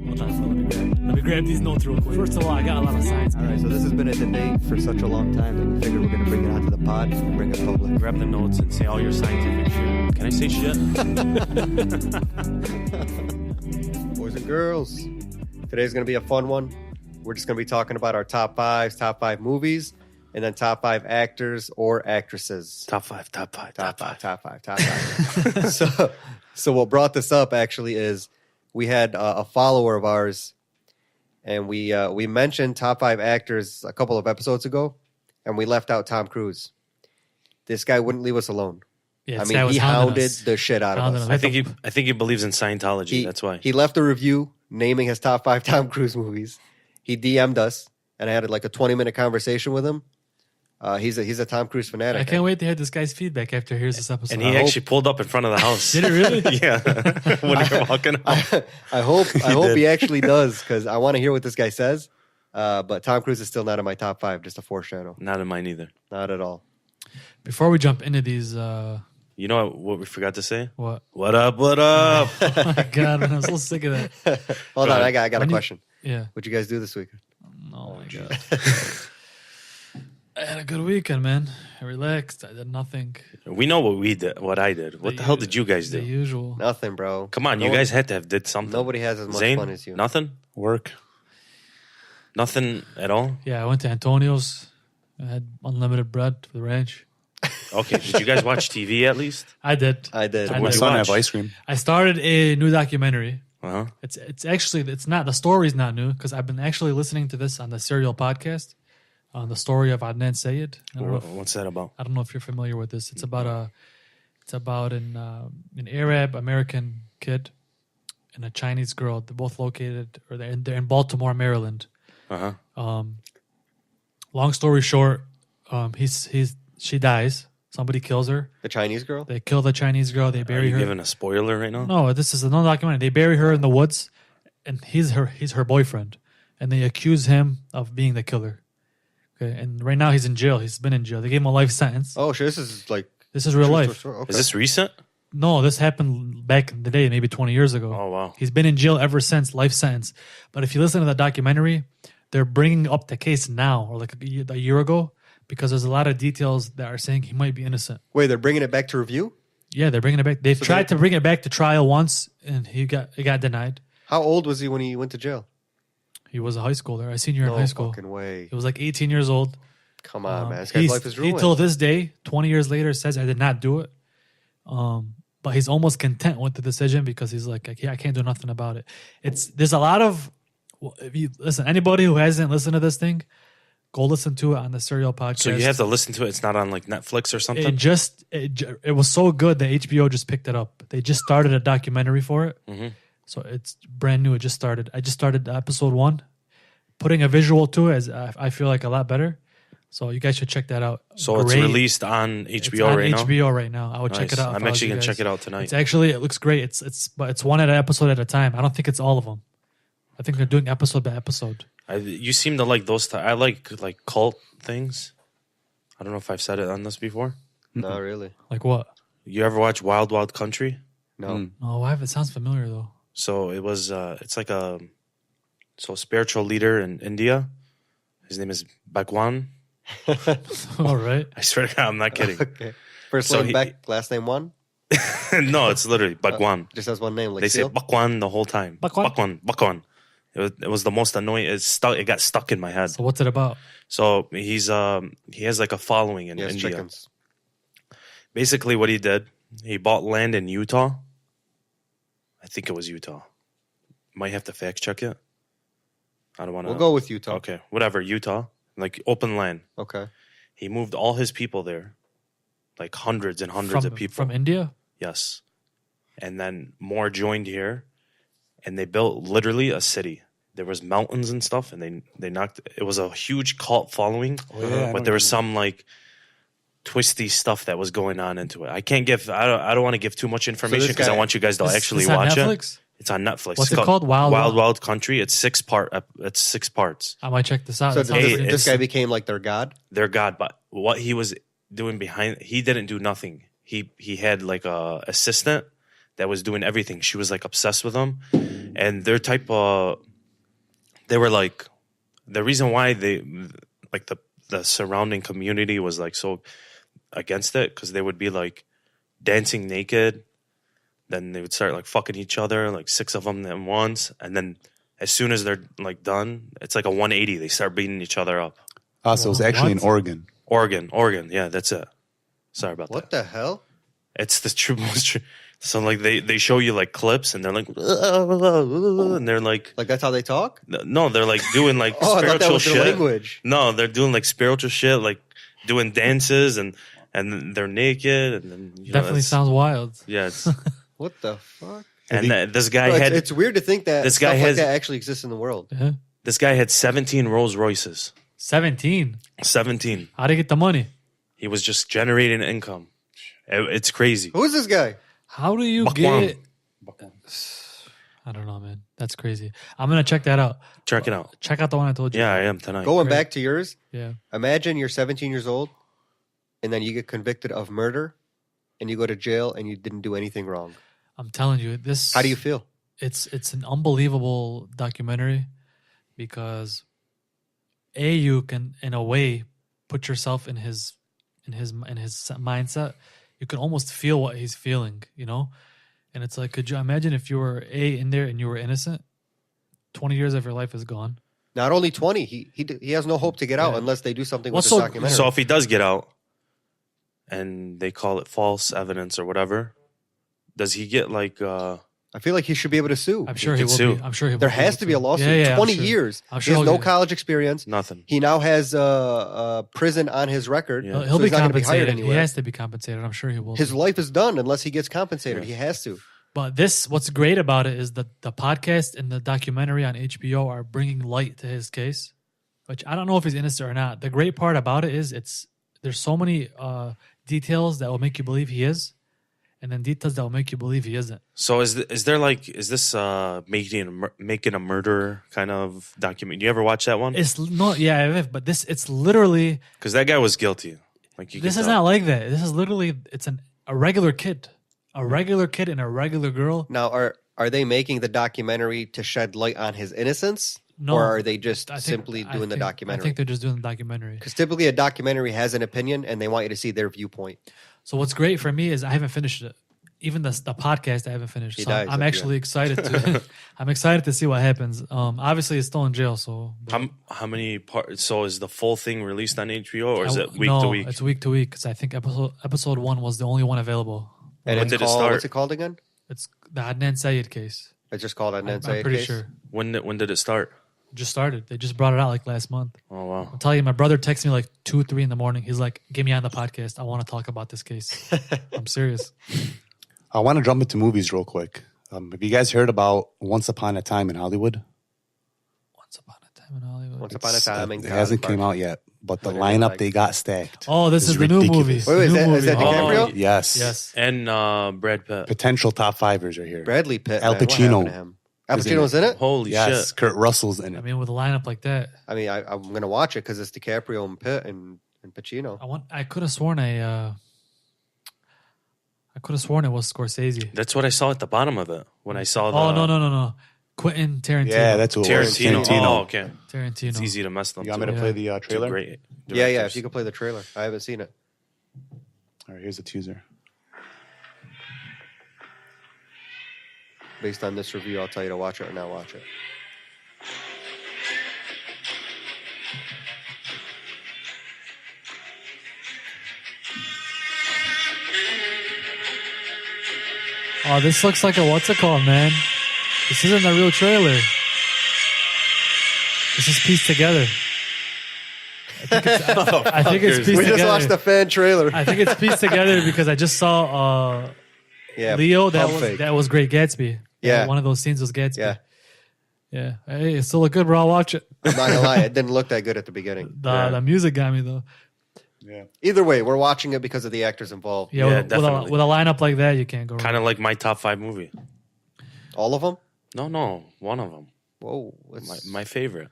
Hold on, so let me grab these notes real quick. First of all, I got a lot of science. All right, so this has been a debate for such a long time that we figured we're going to bring it onto the pod and bring it public. Grab the notes and say all your scientific shit. Can I say shit? Boys and girls, today's going to be a fun one. We're just going to be talking about our top five movies, and then top 5 actors or actresses. Top five. So what brought this up actually is we had a follower of ours, and we mentioned top 5 actors a couple of episodes ago, and we left out Tom Cruise. This guy wouldn't leave us alone. Yeah, I mean, he hounded the shit out of us. I think he believes in Scientology. That's why he left a review naming his top 5 Tom Cruise movies. He DM'd us, and I had like a 20-minute conversation with him. He's a Tom Cruise fanatic. I can't wait to hear this guy's feedback after he hears this episode. And he actually pulled up in front of the house. Did it really? Yeah. When you're walking out. I hope he actually does, because I want to hear what this guy says. But Tom Cruise is still not in my top 5, just a foreshadow. Not in mine either. Not at all. Before we jump into these... You know what we forgot to say? What? What up, what up? Oh my God, man, I'm so sick of that. Hold on, I got a question. Yeah. What'd you guys do this week? Oh my God. I had a good weekend, man. I relaxed. I did nothing. We know what I did. What the hell did you guys The do? usual. Nothing, bro. Come on, you guys had to have did something. Nobody has as much Zane, fun as you. Nothing? Work? Nothing at all? Yeah, I went to Antonio's. I had unlimited bread for the ranch. Okay, did you guys watch TV at least? I did. I did. I What'd did. you Son watch? have ice cream. I started a new documentary. Uh-huh. It's not, the story's not new, because I've been actually listening to this on the Serial podcast, on the story of Adnan Syed. What's that about? I don't know if you're familiar with this. It's about an Arab American kid and a Chinese girl. They're both located, or they're in Baltimore, Maryland. Uh-huh. Long story short, she dies. Somebody kills her. The Chinese girl? They kill the Chinese girl. They Are bury you her. giving a spoiler right now? No, this is another documentary. They bury her in the woods, and he's her boyfriend, and they accuse him of being the killer. Okay, and right now he's in jail. He's been in jail. They gave him a life sentence. Oh, shit, this is like... This is real life. Okay. Is this recent? No, this happened back in the day, maybe 20 years ago. Oh, wow. He's been in jail ever since, life sentence. But if you listen to the documentary, they're bringing up the case now, or like a year ago, because there's a lot of details that are saying he might be innocent. Wait, they're bringing it back to review? Yeah, they're bringing it back. They've tried to bring it back to trial once, and it got denied. How old was he when he went to jail? He was a high schooler, a senior in high school. No fucking way. He was like 18 years old. Come on, man. This guy's life is He ruined. till this day, 20 years later, says I did not do it. But he's almost content with the decision, because he's like, I can't do nothing about it. There's a lot of, if you listen, anybody who hasn't listened to this thing, go listen to it on the Serial podcast. So you have to listen to it. It's not on like Netflix or something? It was so good that HBO just picked it up. They just started a documentary for it. Mm-hmm. So it's brand new. It just started. I just started episode 1. Putting a visual to it, I feel like a lot better. So you guys should check that out. So it's released on HBO it's on right now? HBO right now. I would check Nice. it out. I'm actually going to check it out tonight. It looks great. It's one episode at a time. I don't think it's all of them. I think they're doing episode by episode. You seem to like those. I like cult things. I don't know if I've said it on this before. No, really. Like what? You ever watch Wild Wild Country? No. Oh, it sounds familiar though. So it was. It's like a spiritual leader in India. His name is Bhagwan. All right. I swear to God, I'm not kidding. Okay. First So name Beck, last name One? No, it's literally Bhagwan. Just has one name, like They say Seal? Bhagwan the whole time. Bhagwan. It was the most annoying. It got stuck in my head. So what's it about? So he has like a following in He has India. chickens. Basically, what he did, he bought land in Utah. I think it was Utah. Might have to fact check it. I don't want to. We'll go with Utah. Okay, whatever. Utah, like open land. Okay. He moved all his people there, like hundreds and hundreds of people from India. Yes, and then more joined here, and they built literally a city. There was mountains and stuff, and they knocked. It was a huge cult following, but there was some like twisty stuff that was going on into it. I can't give. I don't want to give too much information because I want you guys to actually watch it. It's on Netflix. What's it called? Wild Country. It's 6 parts. I might check this out. So this guy became like their god? Their god, but what he was doing behind, he didn't do nothing. He had like a assistant that was doing everything. She was like obsessed with him, and their type of they were like the reason why they like the surrounding community was like so against it because they would be like dancing naked, then they would start like fucking each other, like 6 of them at once, and then as soon as they're like done, it's like a 180. They start beating each other up. So it's actually in What? Oregon. Yeah, that's it. Sorry about What that. the hell? It's the true most true. So like they show you like clips and they're like and they're like Like that's how they talk? no, they're like doing like Oh, I thought that spiritual was their shit. language. No, they're doing like spiritual shit, like doing dances and they're naked and then Definitely sounds wild. yeah. It's, What the fuck? and this guy Bro, had it's weird to think that this stuff guy like has- that actually exists in the world. Yeah. this guy had 17 Rolls Royces. 17. 17. How to get the money? He was just generating income. It's crazy. Who is this guy? How do you Bakwang. get? I don't know, man. That's crazy. I'm gonna check that out. Check it out. Check out the one I told you. Yeah, I am tonight. Going Great. back to yours, Yeah. imagine you're 17 years old and then you get convicted of murder and you go to jail and you didn't do anything wrong. I'm telling you, this. How do you feel? It's an unbelievable documentary because you can in a way put yourself in his mindset. You can almost feel what he's feeling, you know. And it's like, could you imagine if you were in there and you were innocent? 20 years of your life is gone. Not only 20, he has no hope to get out Yeah. unless they do something Well, with so- this documentary. So if he does get out and they call it false evidence or whatever, does he get like I feel like he should be able to sue. I'm sure he can will sue. be. I'm sure he will There be has able to be a lawsuit. Yeah, I'm 20 sure. years. I'm He sure has he'll no get- college experience. nothing? He now has prison on his record. Yeah. He'll so be he's not going to be hired compensated. He anywhere. has to be compensated. I'm sure he will. His be. life is done unless he gets compensated. He has to. But what's great about it is that the podcast and the documentary on HBO are bringing light to his case, which I don't know if he's innocent or not. The great part about it is there's so many details that will make you believe he is, and then details that will make you believe he isn't. So is this making a murder kind of document? You ever watch that one? It's not, yeah, but it's literally. Because that guy was guilty. Like you This can is tell. not like that. This is literally a regular kid, and a regular girl. Now, are they making the documentary to shed light on his innocence? No, Or are they just I think- simply I doing the think- I documentary? think they're just doing the documentary. Because typically a documentary has an opinion and they want you to see their viewpoint. So what's great for me is I haven't finished it. Even the podcast I haven't finished. He So dies I'm at the actually excited to. I'm excited to see what happens. Obviously he's still in jail, so. but How many parts? So is the full thing released on HBO or is it week no, to week? It's week to week because I think episode 1 was the only one available. And When it's did it called, start? What's it called again? It's the Adnan Syed case. It's just called I'm Adnan Syed pretty case? sure. When did it start? Just started. They just brought it out like last month. Oh wow. I'll tell you, my brother texted me like 2, 3 in the morning. He's like, "Get me on the podcast. I want to talk about this case." I'm serious. I want to jump into movies real quick. Have you guys heard about Once Upon a Time in Hollywood? Once upon a time in Hollywood. Once upon a time in It hasn't came out yet, but the lineup they got stacked. Oh, this is the new ridiculous. movie. Wait, is New that- is movie. that DiCaprio? Oh, Yes. Yes. And Brad Pitt. Potential top fivers are here. Bradley Pitt. Al man. What Pacino happened to him? Al is in Pacino's in it? Holy Yes, shit. Kurt Russell's in I it. mean, with a lineup like that, I mean, I'm going to watch it because it's DiCaprio and Pitt and Pacino. I could have sworn it was Scorsese. That's what I saw at the bottom of it when I saw the Oh no. Quentin Tarantino. Yeah, that's what it was. Tarantino. Oh, okay. Tarantino. It's easy to mess them. You want me to Yeah. play the Two trailer? great Yeah, if directors. you can play the trailer. I haven't seen it. All right, here's a teaser. Based on this review, I'll tell you to watch it or not watch it. Oh, this looks like what's it called, man? This isn't a real trailer. This is pieced together. I think it's pieced We together. just watched the fan trailer. I think it's pieced together because I just saw Yeah, Leo. pump fake. That was Great Gatsby. Yeah. One of those scenes was Gatsby. Yeah, Yeah. Hey, it still look good, bro. I'll watch it. I'm not gonna lie, it didn't look that good at the beginning. The music got me though. Yeah. Either way, we're watching it because of the actors involved. Yeah, Yeah, with, a, definitely. with a lineup like that, you can't go wrong. Kind of like my top 5 movie. All of them. No, one of them. Whoa, it's- My favorite.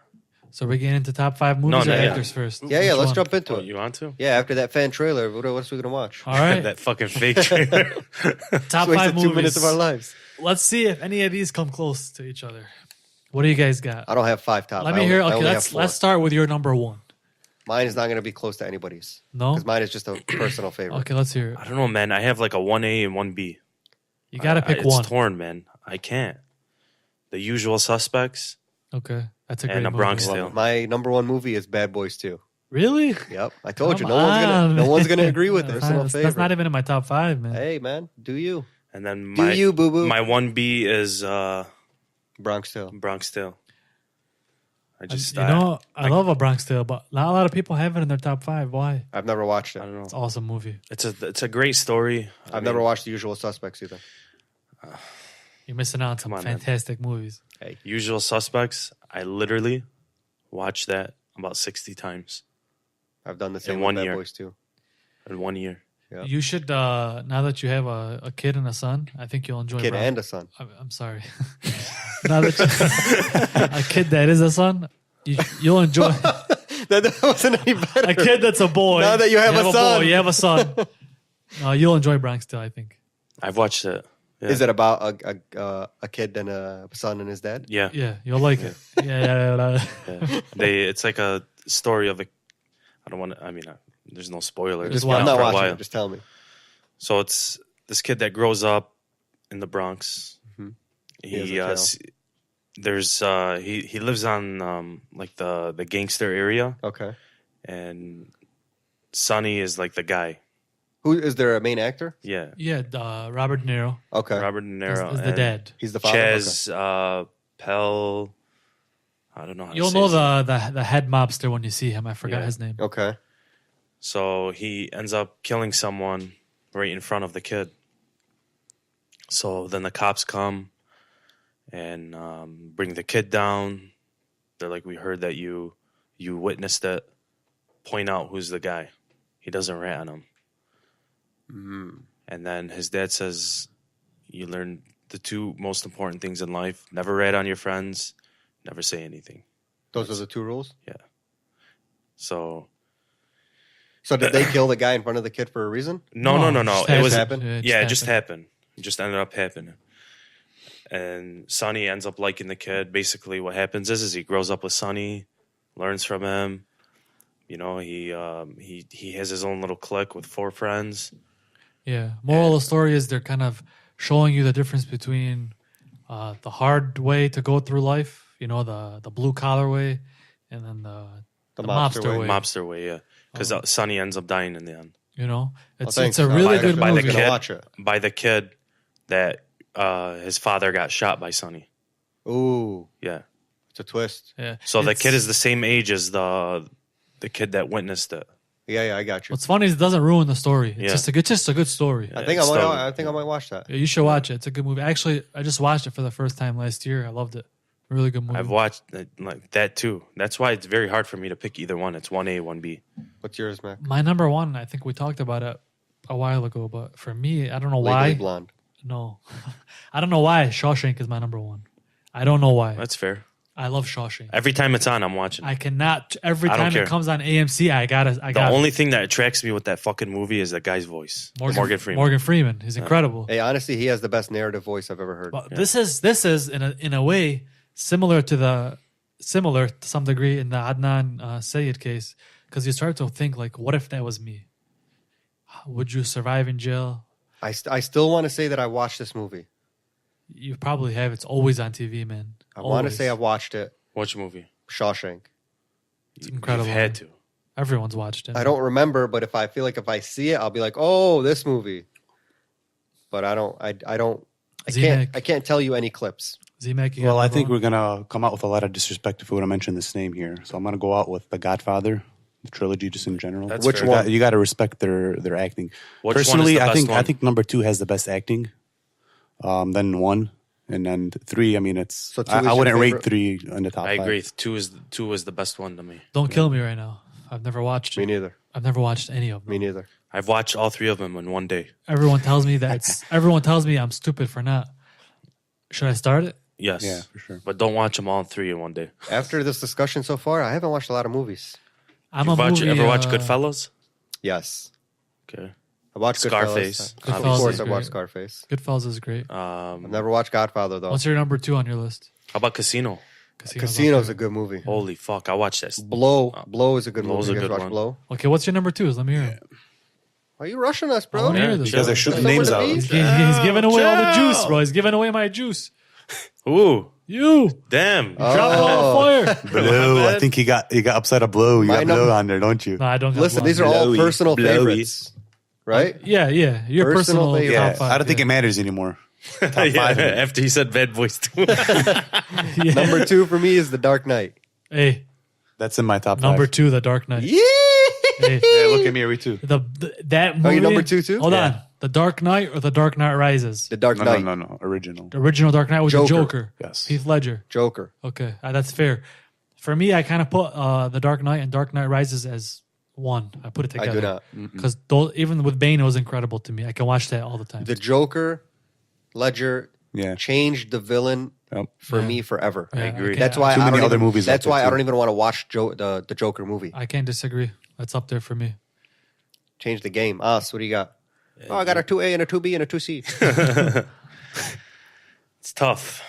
So we're getting into top 5 movies No, or no, yeah. actors first? Yeah, Which let's one? jump into Oh, it. you want to? Yeah, after that fan trailer, what else are we gonna watch? All right. That fucking fake trailer. Top 5 Wasted movies. 2 minutes of our lives. Let's see if any of these come close to each other. What do you guys got? I don't have 5 top. Let I me only- hear. I Okay, only have let's 4. start with your number 1. Mine is not going to be close to anybody's No. because mine is just a personal favorite. Okay, let's hear it. I don't know, man. I have like a 1A and 1B. You gotta pick It's one. torn, man. I can't. The Usual Suspects Okay, that's a great and A movie. Bronx Tale. My number 1 movie is Bad Boys 2. Really? Yep, I told you. Come No one's on, gonna man. agree with it. Personal That's favorite. not even in my top 5, man. Hey man, do you? And then Do you, boo boo? my 1B is Bronx Tale. Bronx Tale. I just You know, I love A Bronx Tale, but not a lot of people have it in their top 5. Why? I've never watched it. I don't know. It's an awesome movie. It's a great story. I've never watched The Usual Suspects either. You're missing out on some Come on, man. fantastic movies. Usual Suspects. I literally watched that about 60 times I've done the same In with 1 Bad year. Boys 2. in 1 year. Yeah. You should, now that you have a kid and a son, I think you'll enjoy Kid Bronx. and a son. I'm sorry. Now that a kid that is a son, you'll enjoy. That wasn't any better. A kid that's a boy. Now that you have a son. boy, you have a son. You'll enjoy Bronx Tale, I think. I've watched it. Yeah. Is it about a kid and a son and his dad? Yeah. Yeah, you'll like it. Yeah. Yeah. It's like a story of a. I don't want to. I mean, there's no spoilers. Just It's been watch I'm out not for a watching while. it. Just tell me. So it's this kid that grows up in the Bronx. Mhm. He He he lives on like the gangster area, Okay. and Sonny is like the guy. Who is there a main actor? Yeah, Yeah, Robert De Niro Okay. Robert De Niro is the and dad. He's the father. Chaz Pell. I don't know. How You'll to say know his the head mobster when you see him. I forgot Yeah. his name. Okay. So he ends up killing someone right in front of the kid. So then the cops come and bring the kid down. They're like, "We heard that you witnessed it. Point out who's the guy." He doesn't rat on him. And then his dad says, "You learn the 2 most important things in life: never rat on your friends, never say anything." Those are the 2 rules. So So did they kill the guy in front of the kid for a reason? no. just It was happened? Yeah, it just happened. It just ended up happening. And Sonny ends up liking the kid. Basically, what happens is he grows up with Sonny, learns from him. You know, he has his own little clique with 4 friends. Yeah. Moral of the story is they're kind of showing you the difference between the hard way to go through life, you know, the blue collar way, and then the mobster way. Mobster way, yeah. Because Sonny ends up dying in the end You know, it's thanks. it's a really I'm good by the movie. gonna kid. watch it. by the kid that his father got shot by Sonny. Ooh, Yeah. it's a twist. Yeah. So the It's- kid is the same age as the kid that witnessed it. Yeah, I got you. What's funny is it doesn't ruin the story. It's Yeah. just a good story. I think it's I might watch that. Yeah, you should watch it. It's a good movie. Actually, I just watched it for the first time last year. I loved it. Really good movie. I've watched it, like that too. That's why it's very hard for me to pick either one. It's 1A, 1B. What's yours, Mac? My number 1, I think we talked about it a while ago, but for me, I don't know Legally why. Blonde. No, I don't know why Shawshank is my number 1. I don't know why. That's fair. I love Shawshank. Every time it's on, I'm watching. I cannot. Every I don't time care. it comes on AMC, I got The only thing that attracts me with that fucking movie is the guy's voice, Morgan Freeman. Morgan Freeman. He's incredible. Hey, honestly, he has the best narrative voice I've ever heard. But this is in a way similar to some degree in the Adnan Syed case, because you start to think like, what if that was me? Would you survive in jail? I still want to say that I watched this movie. You probably have. It's always on TV, man. I want to Always. say I watched it. Which movie? Shawshank. It's incredible. You've had to. Everyone's watched it. I don't remember, but if I see it, I'll be like, "Oh, this movie." But I don't. I Z-Mac. can't tell you any clips. Z-Mac, you got Well, I another think one? we're gonna come out with a lot of disrespect if we want to mention this name here. So I'm gonna go out with The Godfather, the trilogy, just in general. That's Which fair. one? You got to respect their acting. Which one is Personally, the I best think one? I think number 2 has the best acting. Then 1, and then 3. I mean, it's So 2 is I your wouldn't rate favorite? 3 in the top. I 5. agree. Two is the best one to me. Don't kill me right now. I've never watched Me it. neither. I've never watched any of them. Me neither. I've watched all 3 of them in one day. Everyone tells me I'm stupid for not. Should I start it? Yes. Yeah, for sure. But don't watch them all three in one day. After this discussion so far, I haven't watched a lot of movies. I'm You a movie. ever watch Goodfellas? Yes. Okay. I watched Scarface. Goodfellas. Of Goodfellas course, is I watched great. Scarface. Goodfellas is great. I've never watched Godfather though. What's your number 2 on your list? How about Casino? Casino's a good movie. Holy fuck! I watched that. Blow is a good Blow's movie. a You guys good watch one. Blow? Okay, what's your number 2? Let me hear it. Why are you rushing us, I bro? wanna hear Yeah, this. You guys are shooting names out. He's giving away all the juice, bro. He's giving away my juice. Ooh, You damn! drop it on the fire. Blue. I bad. think he got upset of Blue. You My got Blue number- on there, don't you? No, I don't. Got Listen, blonde. these are all Blowy. personal Blowy. favorites, right? Yeah. Your Personal personal favorite. Yeah, top 5. I don't think it matters anymore. Top Yeah, five. after he said Bad Boys 2. Yeah. Number 2 for me is The Dark Knight. Hey, That's in my top number five. 2, The Dark Knight. Yeah. Hey, Yeah, look at me, Ari too. that movie. you number 2 too? Hold Yeah. on. The Dark Knight or The Dark Knight Rises? The Dark No, Knight. no, original. The original Dark Knight was the Joker. Joker. Yes. Heath Ledger. Joker. Okay, that's fair. For me, I kind of put The Dark Knight and Dark Knight Rises as one. I put it I together. do not. Because even with Bane, it was incredible to me. I can watch that all the time. The Joker, Ledger, Yeah. changed the villain Yep. for Yeah. me forever. Yeah, agree. okay, That's why Too I many don't other even, movies That's like why that, I don't too. even want to watch the Joker movie. I can't disagree. That's up there for me. Change the game. Us, what do you got? Oh, I got a 2A and a 2B and a 2C. It's tough.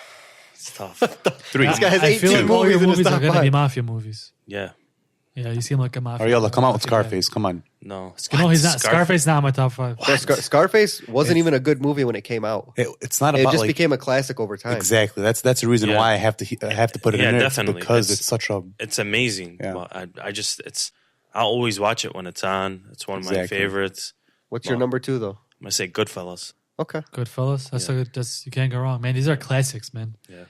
It's tough. 3. This guy has I feel 18 like all your movies in his movies are top going to be 5. mafia movies. Yeah. Yeah, you seem like a mafia. Ariella, come out with mafia guy. Scarface. Come on. No. No, he's not. Scarface not in my top 5. So Scarface wasn't even a good movie when it came out. It's not It about just like became a classic over time. exactly. That's the reason Yeah. why I have to put it Yeah, in there. definitely. It's because It's- it's such a It's amazing. Yeah. But I just, I'll always watch it when it's on. It's one of my Exactly. favorites. What's your number 2 though? I'm going to say Goodfellas. Okay. Goodfellas. That's a good. That's you can't go wrong, man. These are classics, man. Yeah.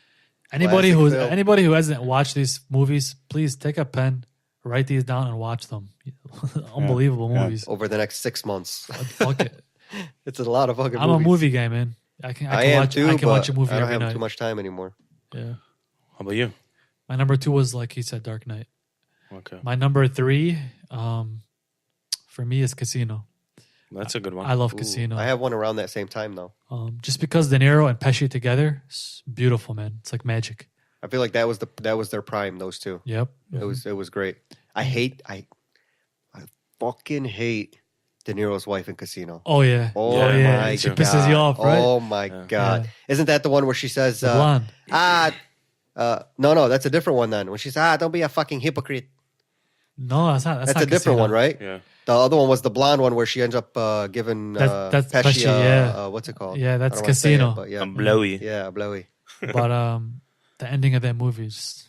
Anybody Classic film. who hasn't watched these movies, please take a pen, write these down, and watch them. Unbelievable Yeah. movies. Over the next 6 months. Fuck it. It's a lot of fucking I'm movies. a movie guy, man. I can am watch. too, I can but watch a movie I don't every have night. too much time anymore. Yeah. How about you? My number 2 was like he said, Dark Knight. Okay. My number 3, for me, is Casino. That's a good one. I love Ooh, Casino. I have one around that same time though. Just because De Niro and Pesci together, it's beautiful, man. It's like magic. I feel like that was their prime. Those two. Yep. It was great. I fucking hate De Niro's wife in Casino. Oh yeah. Oh Yeah, my me She too. god! pisses you off, right? Oh my god! Yeah. Isn't that the one where she says, The blonde. no, that's a different one then. When she says, don't be a fucking hypocrite. No, that's not. That's not a different Casino. one, right? Yeah. The other one was the blonde one where she ends up giving That's Pesci, Pesci, yeah. what's it called? Yeah, that's I don't wanna say it, Casino. but yeah, I'm blowy. yeah, blowy. But the ending of that movie just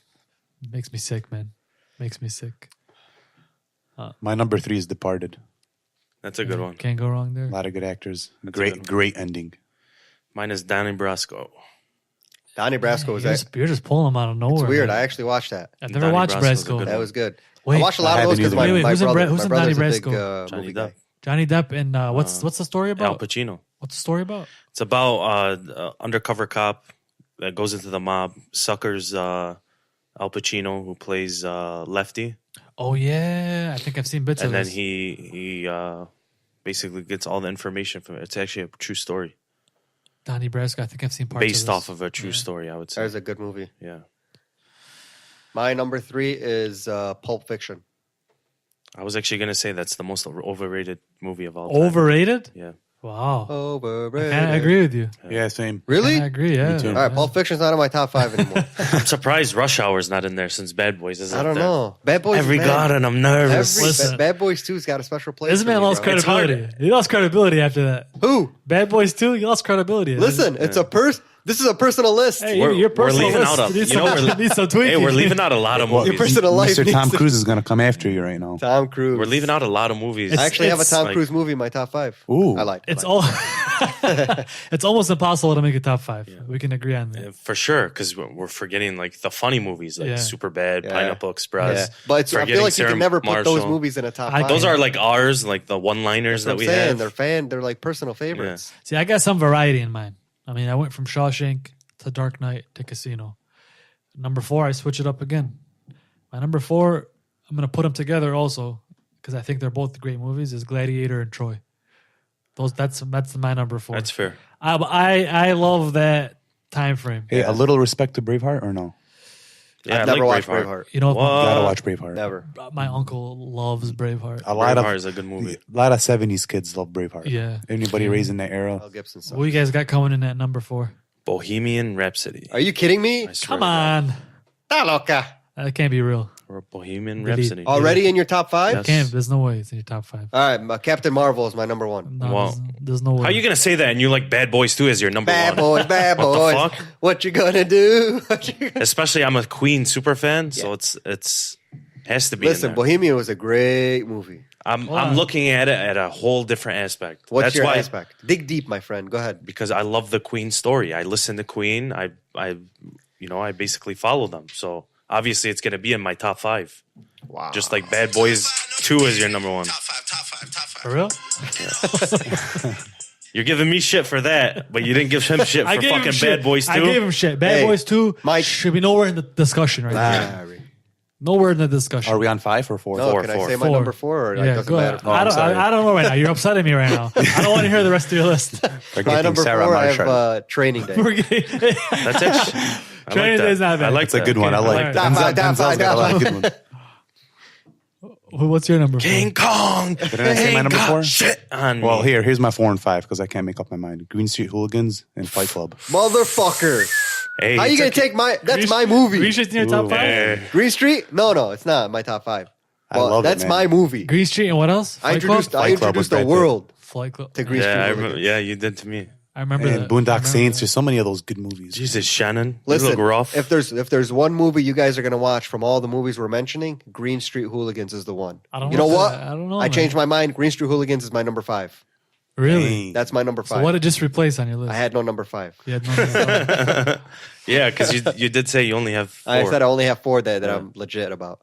makes me sick, man. Makes me sick. my number 3 is Departed. That's a good one. Can't go wrong there. A lot of good actors. a good one. Great ending. Mine is Donnie Brasco. Donnie Brasco was You're just pulling them out of nowhere. It's weird. man. I actually watched that. I've never Donnie watched Brasco's a Brasco. good That one. was good. Wait, I watched a lot I of those haven't because either. Wait, my who's in brother, Bra- who's my in brother's Donnie a big Brasco? Johnny movie Depp. guy. Johnny Depp and what's the story Al about? Pacino. What's the story about? It's about undercover cop that goes into the mob, suckers Al Pacino, who plays Lefty, Oh yeah, I think I've seen bits and of then this. he basically gets all the information from it. It's actually a true story, Donnie Brasco. I think I've seen parts based of off of a true story. I would That say. was a good movie. Yeah, My number 3 is Pulp Fiction. I was actually gonna say that's the most overrated movie of all time. Overrated? Yeah. Wow. Overrated. I agree with you. Yeah, same. Really? I agree. Yeah. too. All right, Pulp Fiction's not in my top 5 anymore. I'm surprised Rush Hour's not in there since Bad Boys isn't. I don't there. know. Bad Boys. Every man. god, and I'm nervous. Listen. Bad Boys 2's got a special place. This for man me, lost bro. It's hard. credibility. He lost credibility after that. Who? Bad Boys 2, he lost credibility. Listen, it's a This is a personal list. Hey, We're- your we're personal leaving list out a- needs you know, some- we're- needs some tweaking. Hey, we're leaving out a lot of Your movies. personal life. Mr. Tom needs to- Cruise is going to come after you right now. Tom Cruise. We're leaving out a lot of movies. I actually have a it's Tom like- Cruise movie in my top 5. Ooh. I like. It's all. It's almost impossible to make a top 5. We can agree on that. For sure, because we're forgetting like the funny movies like Yeah. Superbad, Yeah. Pineapple Yeah. Express. But it's, I feel Forgetting like you Sarah can never put those Marshall. movies in a top I 5. Those are like ours, like the one-liners That's that what I'm we saying. have. They're like personal favorites. See, I got some variety in mine. I mean, I went from Shawshank to Dark Knight to Casino. Number 4, I switch it up again. My number 4, I'm going to put them together also because I think they're both great movies, is Gladiator and Troy. That's my number 4. That's fair. I love that time frame. Hey, a little respect to Braveheart or no? Yeah, I I've never like watched Braveheart. You know, What? Gotta watch Braveheart. Never. my uncle loves Braveheart. A lot Braveheart of is a good movie. a lot of 70s kids love Braveheart. Yeah. Anybody raised in that era? Mel Gibson. What you guys got coming in at number 4? Bohemian Rhapsody. Are you kidding me? I swear Come to God. on. Ta loca. That can't be real. Or Bohemian Delete. Rhapsody. Already in your top 5? Yes. Can't. There's no way it's in your top 5. All right, Captain Marvel is my number 1. No, Wow. there's no way. How are you gonna say that and you like Bad Boys 2 as your number Bad one? boys, bad What the boys. fuck? What you gonna do? Especially, I'm a Queen super fan, so it's has to be. in Listen, there. Bohemian was a great movie. I'm on. looking at it at a whole different aspect. What's That's your why, aspect? Dig deep, my friend. Go ahead. because I love the Queen story. I listen to Queen. I basically follow them. So obviously, it's gonna be in my top 5. Wow. Just like Bad Boys 2 is your number 1. For real? You're giving me shit for that, but you didn't give him shit for gave him fucking shit. Bad Boys 2. I gave him shit. Bad Hey, Boys 2 Mike. should be nowhere in the discussion right now. Larry. Nowhere in the discussion. Are we on 5 or 4? No, Four, can I four. say my 4. number 4 or it Yeah, doesn't go matter? ahead. Oh, I'm sorry. I don't know right now. You're upsetting me right now. I don't want to hear the rest of your list. We're My getting number Sarah 4, I Marshall. have Training Day. We're getting, That's it. I Training that. Day's not bad. I like It's a that. good one. I Okay, like alright. that. Top five, top Denzel's five, got a lot of top good ones. What's your number? King Kong. Did I say my Ain't number got 4? Shit on Well, me. here's my 4 and 5 because I can't make up my mind. Green Street Hooligans and Fight Club. Motherfucker. Hey, How you gonna take my... That's my movie. Green Street's in your top Ooh. 5? Eh, Green Street? No, it's not my top 5. I Well, love it, that's man. my movie. Green Street and what else? I Fight Club? introduced Fight Club was the right there. world Flight Club. to Green yeah, Street. I Hooligans. remember, yeah, you did to me. I remember And that. I Boondock remember Saints. that. There's so many of those good movies. Jesus, Shannon. Listen, you look rough. if there's one movie you guys are gonna watch from all the movies we're mentioning, Green Street Hooligans is the one. I don't You know know what? that. I don't know, I man. changed my mind. Green Street Hooligans is my number 5. Really? Dang. That's my number 5. So what did just replace on your list? I had no number 5. You had no. Yeah, because you did say you only have 4. I said I only have 4 that Yeah. I'm legit about.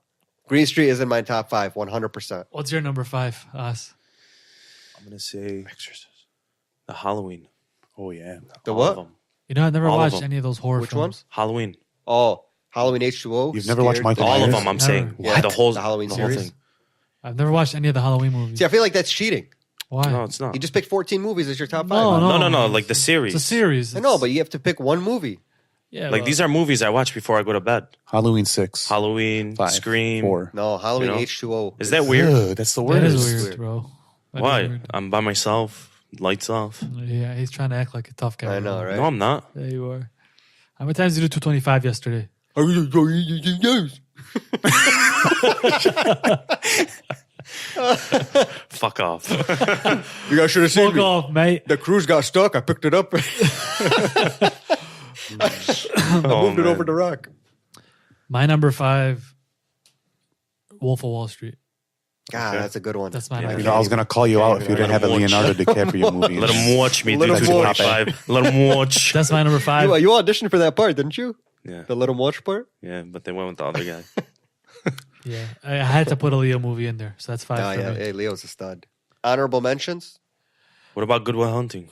Green Street is in my top 5, 100%. What's your number 5? Us. I'm gonna say the Halloween. Oh, yeah. The All what? of them. You know, I've never All of watched them. any of those horror Which films. ones? Halloween. Oh, Halloween H2O. You've never watched Scared. Michael All of Myers? them. I'm Never. saying What? the whole The Halloween whole series? thing. I've never watched any of the Halloween movies. See, I feel like that's cheating. Why? No, it's not. You just picked 14 movies as your top 5. No. No. Like the series. It's a series. I know, but you have to pick one movie. yeah, Like these are movies I watch before I go to bed. Halloween 6. Halloween, 5. Scream. 4. No, Halloween You know? H2O. Is that weird? Ugh, that's the That worst. is weird, bro. That is Why? weird. I'm by myself. Lights off. Yeah, he's trying to act like a tough guy. I know, right? No, I'm not. There you are. How many times did you do 225 yesterday? Fuck off. You guys should have seen Fuck me. off, mate. The cruise got stuck. I picked it up. I moved it over to Rock. My number 5, Wolf of Wall Street. God, Okay. that's a good one. That's my Yeah. number You know, I was going to call you out if you didn't have a Let him watch. Leonardo DiCaprio movie. Let him watch me do Let him 225. Let him watch. That's my number 5. You auditioned for that part, didn't you? Yeah, The Let 'em watch part? yeah, but they went with the other guy. Yeah, I had to put a Leo movie in there, so that's 5 Oh, for yeah. me. Hey, Leo's a stud. Honorable mentions? What about Goodwill Hunting?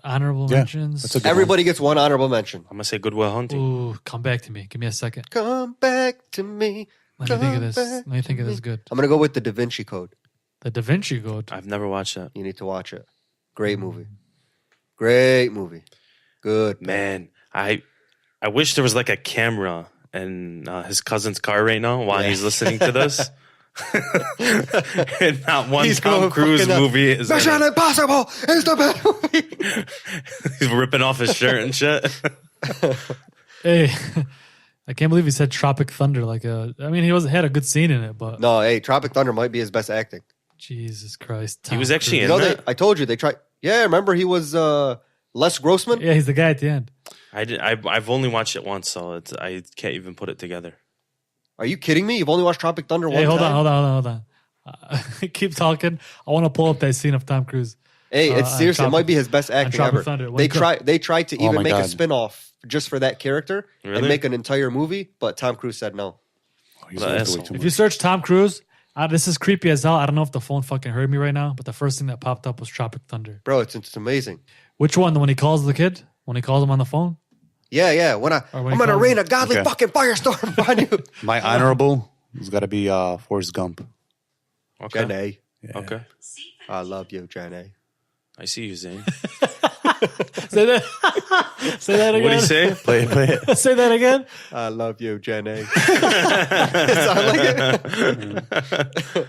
Honorable Yeah, mentions. that's a good Everybody gets one honorable mention. I'm gonna say Goodwill Hunting. Ooh, come back to me. Give me a second. Come back to me. Let me think of Come this. back Let me think of to this me. good. I'm going to go with the Da Vinci Code. The Da Vinci Code. I've never watched that. You need to watch it. Great movie. Great movie. Good. Man, I wish there was like a camera in his cousin's car right now while Yeah. he's listening to this. And not one He's Tom going Cruise fucking up. movie is in Mission it. Impossible is the best movie. He's ripping off his shirt and shit. Hey, I can't believe he said Tropic Thunder. I mean, he had a good scene in it, but No, hey, Tropic Thunder might be his best acting. Jesus Christ. He was Tom actually Cruise. in No, that? I told you they tried. Yeah, remember he was Les Grossman? Yeah, he's the guy at the end. I've only watched it once, so I can't even put it together. Are you kidding me? You've only watched Tropic Thunder one Hey, hold time? on. Keep talking. I want to pull up that scene of Tom Cruise. Hey, it's on seriously, it Tropic- might be his best acting Tropic ever. Thunder. They tried to Oh even my make a God. spin-off just for that character Really? and make an entire movie, but Tom Cruise said no. Oh, he's Well, going that's way all. too If much. you search Tom Cruise, this is creepy as hell. I don't know if the phone fucking heard me right now, but the first thing that popped up was Tropic Thunder. Bro, it's amazing. Which one? The one he calls the kid? When he calls him on the phone? Yeah. When Or when I'm he gonna calls- rain a godly Okay. fucking firestorm on you. My honorable has got to be Forrest Gump. Okay. Jenny, Okay. I love you, Jenny. I see you, Zane. Say that. Say that again. What do you say? Play it. Say that again. I love you, Jen A. Sound like it?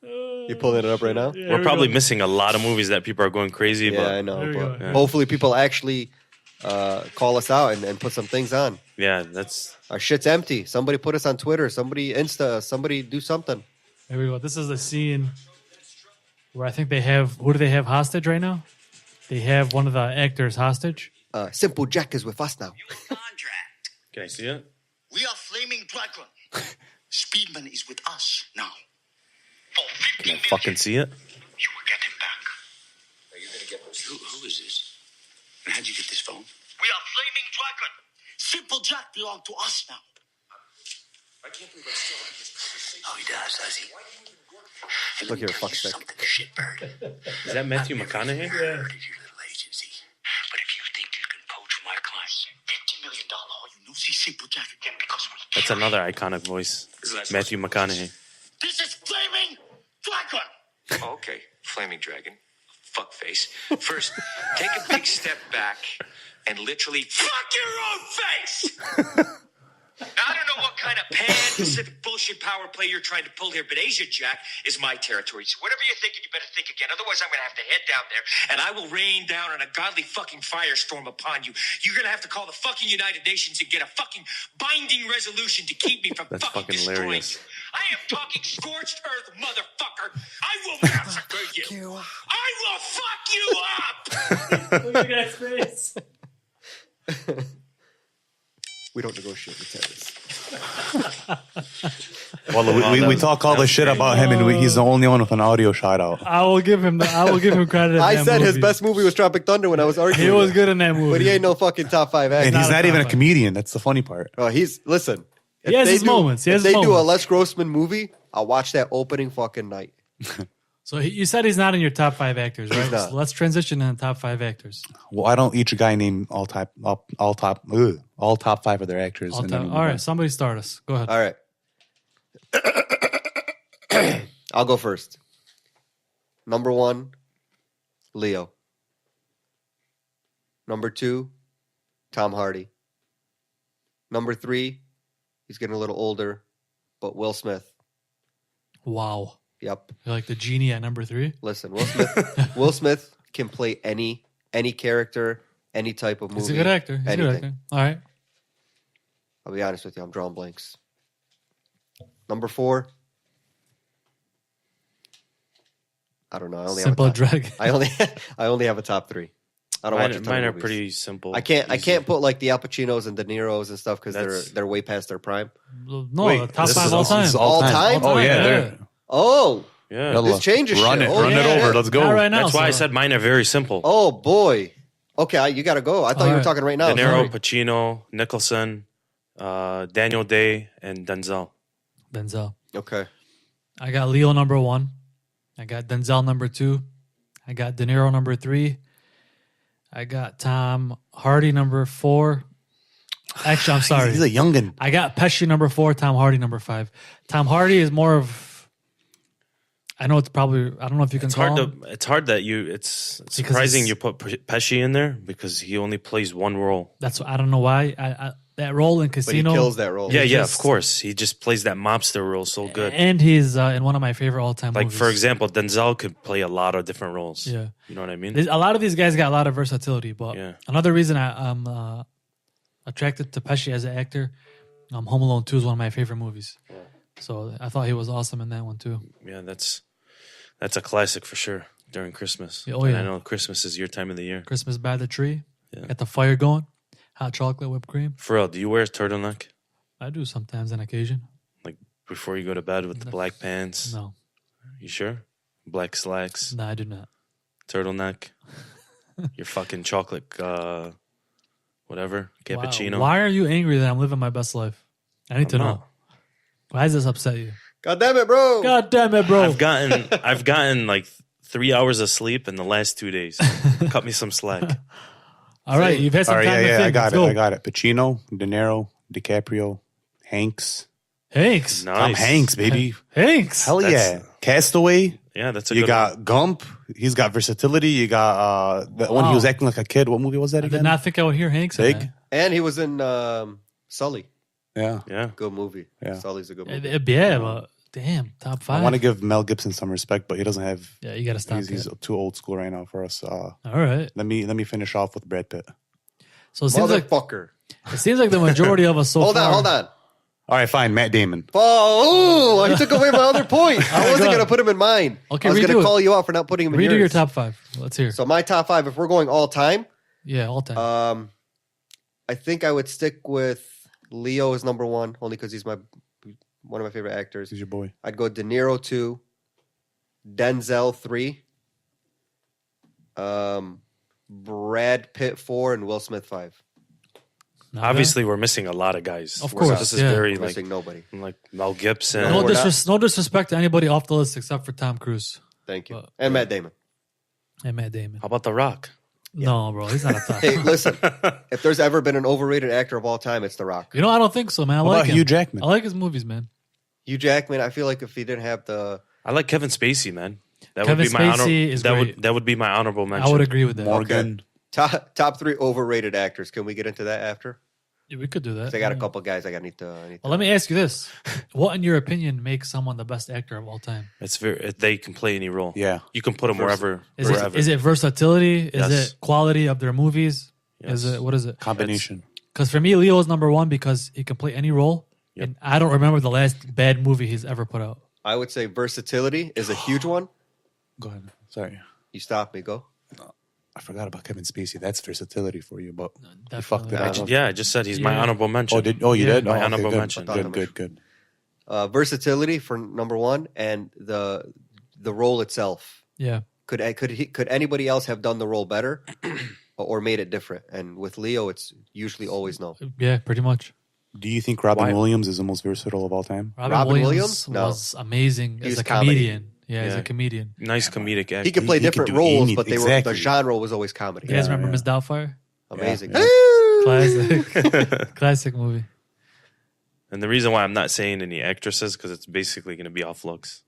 You pulling it up right now? Yeah, We're probably go. missing a lot of movies that people are going crazy. Yeah, but I know. There we But go. Yeah. hopefully people actually call us out and put some things on. yeah, that's Our shit's empty. Somebody put us on Twitter. Somebody Insta. Somebody do something. There we go. This is the scene where I think they have. Who do they have hostage right now? They have one of the actors hostage. Simple Jack is with us now. Contract. Can I see it? We are Flaming Dragon. Speedman is with us now. For 50 Can I fucking see it? You will get him back. Are you going to get those? Who is this? And how'd you get this phone? We are Flaming Dragon. Simple Jack belongs to us now. I can't believe I'm still. Oh, he does he? Look here, fuck stick. Something, shitbird. Is that Matthew McConaughey? Heard of your little agency. But if you think you can poach my client, $50 million, you know, see Simple Jack again because we. That's another iconic voice. Matthew McConaughey. This is Flaming Dragon. Oh, okay, Flaming Dragon. Fuckface. First, take a big step back and literally fuck your own face! Now, I don't know what kind of pan-Pacific bullshit power play you're trying to pull here, but Asia Jack is my territory. So whatever you're thinking, you better think again. Otherwise, I'm going to have to head down there, and I will rain down on a godly fucking firestorm upon you. You're going to have to call the fucking United Nations and get a fucking binding resolution to keep me from That's fucking destroying hilarious. you. I am talking scorched earth, motherfucker. I will massacre you. I will fuck you up. Look at the guy's face. We don't negotiate with terrorists. Well, we talk all this shit about him, and he's the only one with an audio shout out. I will give him. I will give him credit. in I that said his movie. best movie was Tropic Thunder when I was arguing. He was with him. good in that movie. But he ain't no fucking top 5 actor. And he's not not a even a top comedian. That's the funny part. Oh, listen. He has they his moments. He has if they his do a moments. Les Grossman movie, I'll watch that opening fucking night. So you said he's not in your top 5 actors, right? not. So let's transition in the top 5 actors. Why don't each guy name all top 5 of their actors? All, and then time. we All move right, on. somebody start us. Go ahead. All right. I'll go first. Number 1, Leo. Number 2, Tom Hardy. Number 3, he's getting a little older, but Will Smith. Wow. Yep. You're like the genie at number 3. Listen, Will Smith. Will Smith can play any character, any type of movie. He's a good actor. He's a good anything. actor. All right. I'll be honest with you, I'm drawing blanks. Number 4. I don't know. I only Simple have a top, Dragon. I only have a top 3. I don't watch a ton Mine of are movies. pretty simple. I can't easy. put like the Al Pacinos and De Niro's and stuff because That's- they're way past their prime. No, Wait, top this 5 is all time. this is All time? Oh, All yeah. time, they're- Oh, Yeah, Yalla. this changes Run shit. it. Oh, Run it yeah. over. Let's go. Not right now. that's why I so- said mine are very simple. Oh boy. Okay, you got to go. I thought All you were right. talking right now. De Niro, Sorry. Pacino, Nicholson, Daniel Day, and Denzel. Denzel. Okay. I got Leo number 1. I got Denzel number 2. I got De Niro number 3. I got Tom Hardy number 4. Actually, I'm sorry. He's a youngin. I got Pesci number 4, Tom Hardy number 5. Tom Hardy is more of. I know it's probably. I don't know if you can It's call hard him. to. It's hard that you. It's Because surprising it's- you put Pesci in there because he only plays one role. That's I don't know why. That role in But he Casino. kills that role. Yeah, just- of course. He just plays that mobster role so good. And he's in one of my favorite all-time Like movies. for example, Denzel could play a lot of different roles. Yeah. You know what I mean? A lot of these guys got a lot of versatility, but Yeah. another reason I'm attracted to Pesci as an actor, Home Alone 2 is one of my favorite movies. So I thought he was awesome in that one too. Yeah, that's a classic for sure during Christmas. Yeah, oh, And yeah. I know Christmas is your time of the year. Christmas by the Tree, Yeah. got the fire going, hot chocolate, whipped cream. For real, do you wear a turtleneck I do sometimes on occasion. before you go to bed with the black pants? No, You sure? Black slacks, no, I do not. turtleneck, your fucking chocolate, whatever, cappuccino. Why are you angry that I'm living my best life? I need to I'm know. not. Why does this upset you? God damn it, bro. God damn it, bro. I've gotten like 3 hours of sleep in the last 2 days. Cut me some slack. All right, you've had some All right, time to yeah, think. I got Let's it. go. I got it. Pacino, De Niro, DiCaprio, Hanks, Hanks. Nice. Tom Hanks, baby. Hanks. Hell yeah. That's- Castaway. Yeah, that's a You good got one. Gump. He's got versatility. You got when he was acting like a kid. What movie was that I again? did not think I would hear Hanks in Big? that. And he was in Sully. Yeah. Yeah. Good movie. Yeah. Sully's a good movie. Yeah, but damn, top I five. want to give Mel Gibson some respect, but he doesn't have. Yeah, you got to stop. He's too old school right now for us. All right. Let me finish off with Brad Pitt. So it seems Motherfucker. like the majority of us so hold far. on. All right, fine. Matt Damon. Oh, he took away my other point. I wasn't go. going to put him in mine. Okay, I was going redo to it. call you out for not putting him in Redo yours. your top five. Let's hear. So my top 5, if we're going all time, Yeah, all time. I think I would stick with Leo as number 1, only because he's one of my favorite actors. He's your boy. I'd go De Niro 2, Denzel 3, Brad Pitt 4, and Will Smith 5. Not Obviously, we're missing a lot of guys. Of course, This is yeah. very Missing nobody. like Mel Gibson. bad. No, we're not. no disrespect to anybody off the list except for Tom Cruise Thank you. Well, And Matt Damon. and Matt Damon. How about The Rock? No, bro, he's not a top. Hey, listen. If there's ever been an overrated actor of all time, it's The Rock. You know, I don't think so, man. I What like about him. Hugh Jackman? I like his movies, man. Hugh Jackman, I feel like if he didn't have the... I like Kevin Spacey, man. That Kevin would be my Spacey is great. that would be my honorable mention. I would agree with that. Morgan. Top 3 overrated actors. Can we get into that after? Yeah, we could do that. 'Cause I got a Yeah. couple guys I need to... Well, let me ask you this: what, in your opinion, makes someone the best actor of all time? It's very they can play any role. Yeah. You can put them wherever. Is it versatility? Is Yes. it quality of their movies? Is Yes. it what is it? Combination. Because for me, Leo is number one because he can play any role, Yep. and I don't remember the last bad movie he's ever put out. I would say versatility is a huge one. Go ahead. Sorry. You stop me. Go. I forgot about Kevin Spacey. That's versatility for you, but you definitely. fucked it. I just said he's my Yeah. honorable mention. You did? My Oh, honorable good. mention. Good. Versatility for number 1, and the role itself. Yeah, Could anybody else have done the role better or made it different? And with Leo, it's usually always no. yeah, pretty much. Do you think Robin Why- Williams is the most versatile of all time? Robin Williams? No. was amazing He as was a comedy. comedian. Yeah, as Yeah. a comedian. Nice comedic actor. He could play He could different do roles, anything. but the Exactly. genre was always comedy. You guys Yeah, remember yeah. Miss Doubtfire? Amazing. Yeah. Classic, classic movie. And the reason why I'm not saying any actresses because it's basically going to be off looks.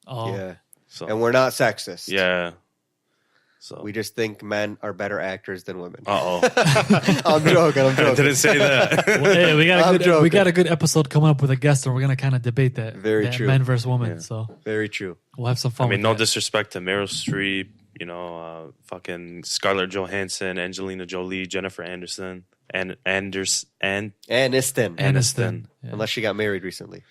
Oh, Yeah. So And we're not sexist. yeah. So We just think men are better actors than women. oh, I'm joking. I'm I joking. didn't say that. Well, hey, we I'm joking. got a good episode coming up with a guest, and we're gonna kind of debate that. Very that true. Man versus woman. Yeah. So Very true. we'll have some fun. I mean, with no that. disrespect to Meryl Streep, fucking Scarlett Johansson, Angelina Jolie, Jennifer Anderson, and Aniston. Aniston. Yeah. Unless she got married recently.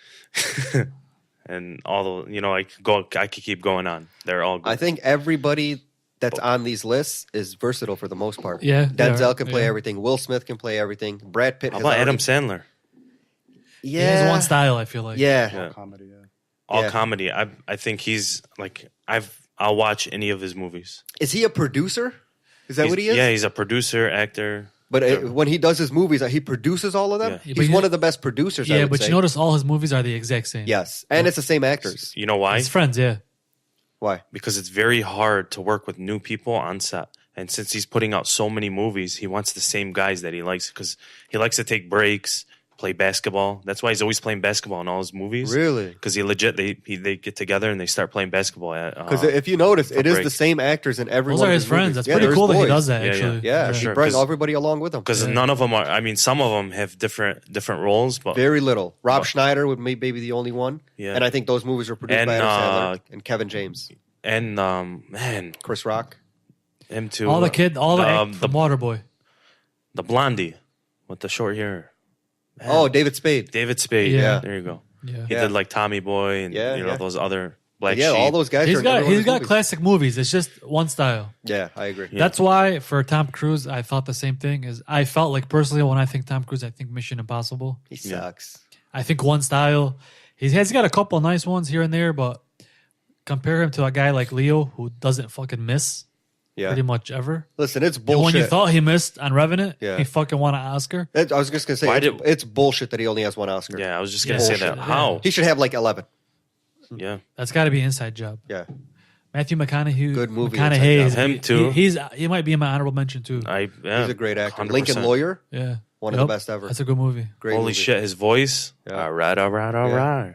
and all the I could keep going on. They're all good. I think everybody that's on these lists is versatile for the most part. Yeah, they Denzel are. can play Yeah. everything. Will Smith can play everything. Brad Pitt How has about Adam already- Sandler? He has one style. I feel like. Yeah. Yeah. Comedy, yeah. All Yeah. comedy. I think he's like I'll watch any of his movies. Is he a producer? Is that what he is? Yeah, he's a producer, actor. But when he does his movies, he produces all of them. Yeah. Yeah, but He's you- one of the best producers. I Yeah, would but say. you notice all his movies are the exact same. Yes, and it's the same actors. You know why? His friends. Yeah. Why? Because it's very hard to work with new people on set. And since he's putting out so many movies, he wants the same guys that he likes because he likes to take breaks, play basketball. That's why he's always playing basketball in all his movies. Really? Because they get together and they start playing basketball. Because if you notice, it is break. the same actors in every Those one are of his friends. movies. That's Yeah, pretty they're cool his that he boys. does that. Yeah, Actually. Yeah, For he sure, brings 'cause- everybody along with him. Because none of them are. I mean, some of them have different roles, but Very little. Rob Schneider would maybe be the only one. Yeah. And I think those movies were produced And, by Adam Sandler and Kevin James, and man, Chris Rock. him too. All the kid, all the Um, act from Waterboy. the blondie with the short hair. Man. Oh, David Spade. David Spade. Yeah. There you go. Yeah. He Yeah. did like Tommy Boy and Yeah. those other Black Yeah, Sheep. all those guys. are He's in every got one of his got movies. classic movies. It's just one style. Yeah, I agree. Yeah. That's why for Tom Cruise, I thought the same thing. Is I felt like personally when I think Tom Cruise, I think Mission Impossible. He sucks. I think one style. He's got a couple nice ones here and there, but compare him to a guy like Leo who doesn't fucking miss Yeah. pretty much ever. Listen, it's And bullshit. when you thought he missed on Revenant, Yeah. he fucking won an Oscar. I was just gonna say Why it's bullshit that he only has one Oscar. Yeah, I was just gonna Yeah. say Bullshit. that. How? He should have like 11. Yeah, That's got to be an inside job. Yeah. Matthew McConaughey. Good movie, McConaughey. Inside Job. Him too. He might be in my honorable mention too. yeah, He's a great actor. 100%. Lincoln Lawyer, Yeah. One of the best ever. That's a good movie. Great Holy movie. shit, his voice. Yeah. All right.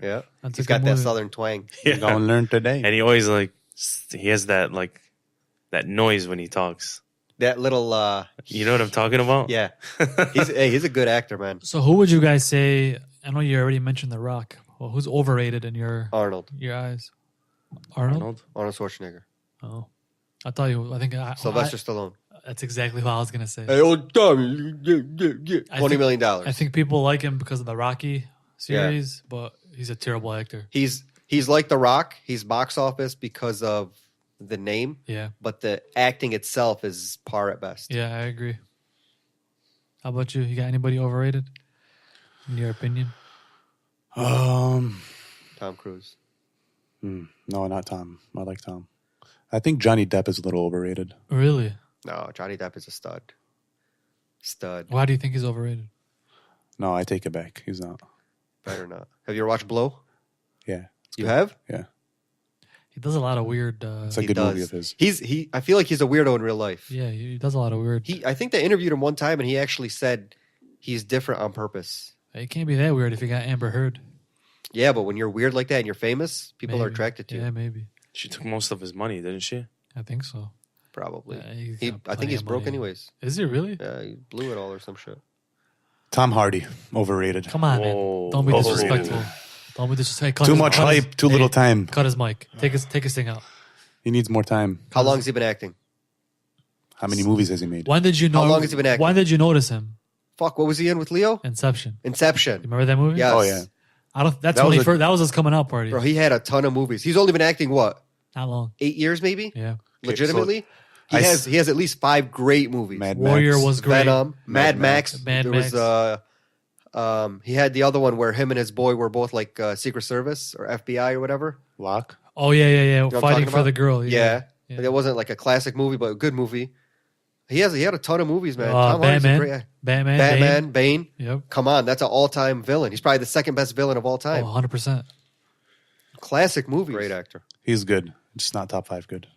Yeah. That's He's a got good that movie. southern twang. Yeah. Gonna learn today. And he always like he has that like that noise when he talks. That little You know what I'm talking about? yeah. He's a good actor, man. So who would you guys say? I know you already mentioned The Rock. Well, who's overrated in your Arnold. eyes? Arnold. Arnold Schwarzenegger. Oh, I thought you. I think Sylvester Stallone. That's exactly what I was gonna say. Hey, old Tommy, $20 million. I think people like him because of the Rocky series, but he's a terrible actor. He's like The Rock. He's box office because of the name, Yeah, but the acting itself is par at best. yeah, I agree. How about you? You got anybody overrated? In your opinion? Um, Tom Cruise. no, not Tom. I like Tom. I think Johnny Depp is a little overrated. Really? No, Johnny Depp is a stud. Stud. Why do you think he's overrated? No, I take it back. He's not. Better not. Have you ever watched Blow? Yeah, You have? yeah. He does a lot of weird. It's a He good does. movie of his. I feel like he's a weirdo in real life. Yeah, he does a lot of weird. I think they interviewed him one time and he actually said he's different on purpose. It can't be that weird if you got Amber Heard. Yeah, but when you're weird like that and you're famous, people are Maybe. attracted to you. Yeah, maybe. She took most of his money, didn't she? I think so. Probably. Yeah, he's He, got I think plenty he's of broke money. anyways. Is he really? Yeah, he blew it all or some shit. Tom Hardy, overrated. Come on, Whoa. man. Don't be Oh. disrespectful. Don't be disrespectful. Too much hype, too little time. Cut his mic. Take his thing out. He needs more time. How long has he been acting? How many movies has he made? When did you know? How long has he been acting? When did you notice him? Fuck, what was he in with Leo? Inception. Inception. You remember that movie? Yes. Oh, yeah. I don't. That's That when was he a- first. That was his coming out party. Bro, he had a ton of movies. He's only been acting, what, Not long. 8 years maybe? Yeah. Legitimately? I he s- has at least 5 great movies. Mad Warrior Max. was great. Venom, Mad Max. Mad there Max. was he had the other one where him and his boy were both like Secret Service or FBI or whatever. Locke. Oh yeah. what I'm Fighting talking for about? the girl. Yeah. Yeah. It wasn't like a classic movie, but a good movie. He had a ton of movies, man. Tom Hardy's a Batman. great Batman. Bane. Yep. Come on, that's an all-time villain. He's probably the second best villain of all Oh, time. 100%. Classic movies. Great actor. He's good. Just not top 5 good.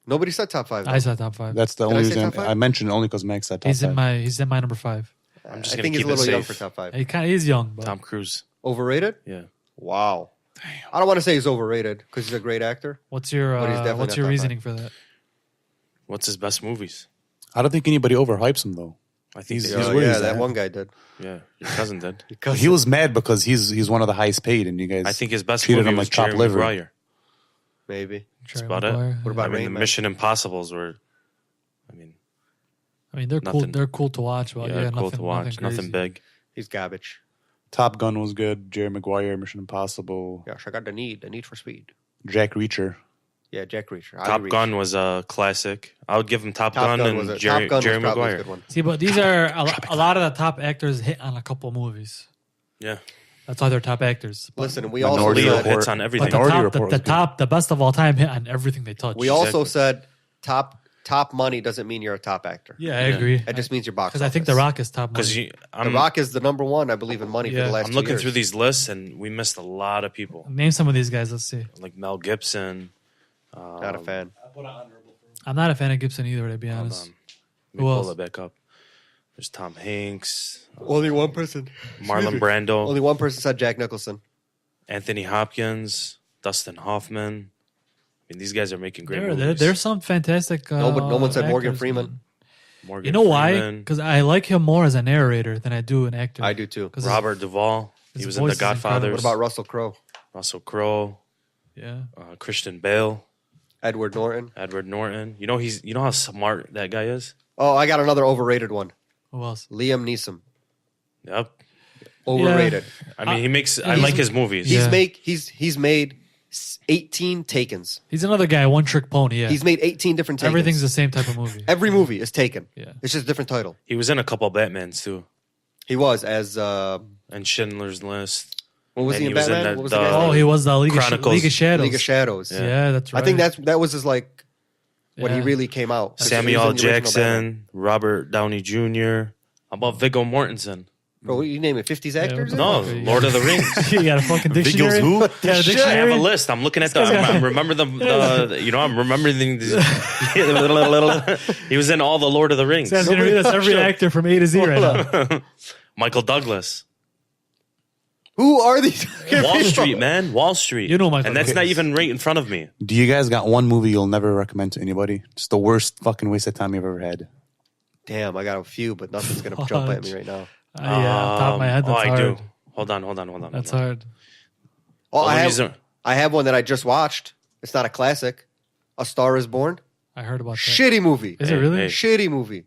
Nobody said top 5. I said top 5. That's the Did I only say reason top 5? I mentioned it only because Max said top He's 5. in my number 5. I'm just I gonna think he's keep a little it young safe. for top 5. He's young, but Tom Cruise. Overrated? Yeah. Wow. I don't want to say he's overrated because he's a great actor. what's your But he's definitely what's not your top reasoning for that? What's his best movies? I don't think anybody overhypes him though. I think He's- they- he's Oh, where yeah, he's that at. one guy did. yeah, your cousin did. He was mad because he's one of the highest paid, and you guys. I think his best treated movie him was like chopped Jerry liver. Maguire. Maybe. Jerry about Maguire. it. What about I mean, Rain the Man? Mission Impossibles were. I mean, I mean, they're cool. Nothing. They're cool to watch, but yeah, cool nothing, to watch. Nothing crazy. big. He's garbage. Top Gun was good. Jerry Maguire, Mission Impossible, Gosh, I got the need for speed. Jack Reacher. Yeah, Jack Reacher. Top Gun was a classic. I would give him Top, Top Gun, Gun and was a, Jerry, Top Gun Jerry was probably a Maguire. good one. See, but these are a lot of the top actors hit on a couple movies. Yeah, That's why they're top actors. But, Listen, we Minority also Leo said, Report. hits on everything. but the Minority top, Report the was good. top, the best of all time hit on everything they touch. we also Exactly. said top money doesn't mean you're a top actor. yeah, I agree. That just means you're box Because I think office. The Rock is top Because money. The Rock is the number one, I believe, in money for Yeah. the last I'm 2 looking years. through these lists, and we missed a lot of people, Name some of these guys. Let's see. like Mel Gibson. Not a fan. I'm not a fan of Gibson either, to be Hold honest. on. Let me Who pull else? it back up. There's Tom Hanks, Only one person. Marlon Brando, Only one person said Jack Nicholson. Anthony Hopkins, Dustin Hoffman. I mean, these guys are making great movies. There's some fantastic. No one said Morgan actors, Freeman. man. Morgan You know why? Freeman, Because I like him more as a narrator than I do an actor. I do too. 'Cause his- Robert Duvall. his He was in voice The is incredible. Godfathers. What about Russell Crowe? Russell Crowe, Yeah. Christian Bale, Edward Norton? Edward Norton. You know how smart that guy is. Oh, I got another overrated one. Who else? Liam Neeson. Yep. Overrated. I mean, he makes. I he's- like his movies. Yeah. He's made 18 Takens. He's another guy, one trick pony. Yeah. He's made 18 different Takens. Everything's the same type of movie. Every movie is Taken. Yeah. It's just a different title. He was in a couple Batmans too, He was as and Schindler's List. what was And he in he was in Batman? the- what was the the- guy's Oh, name? he was the Chronicles. League of Shadows. League of Shadows. Yeah, that's right. I think that was his like when he Yeah. really came out. 'Cause he was Samuel L. in the original Batman. Jackson, Robert Downey Jr. How about Viggo Mortensen? Bro, you name it 50s actors? No, Okay, yeah. Lord of the Rings. you got a fucking dictionary. who? You got a I have dictionary. a list. I'm looking at the. This guy's got- I'm remember I'm remembering. He was in all the Lord of the Rings. This guy's gonna read us every actor from A to Z right now. Michael Douglas. Who are these? Wall Street, man. Wall Street. You know Michael And that's not Douglas. even right in front of me. Do you guys got one movie you'll never recommend to anybody? Just the worst fucking waste of time you've ever had. Damn, I got a few, but nothing's gonna jump at me right now. Yeah, off the top of my head, that's I hard. do. Hold on. That's hold on. hard. Oh, Only I reason- have one that I just watched. It's not a classic. A Star Is Born. I heard about that. Shitty movie. Is it really? hey. Shitty movie.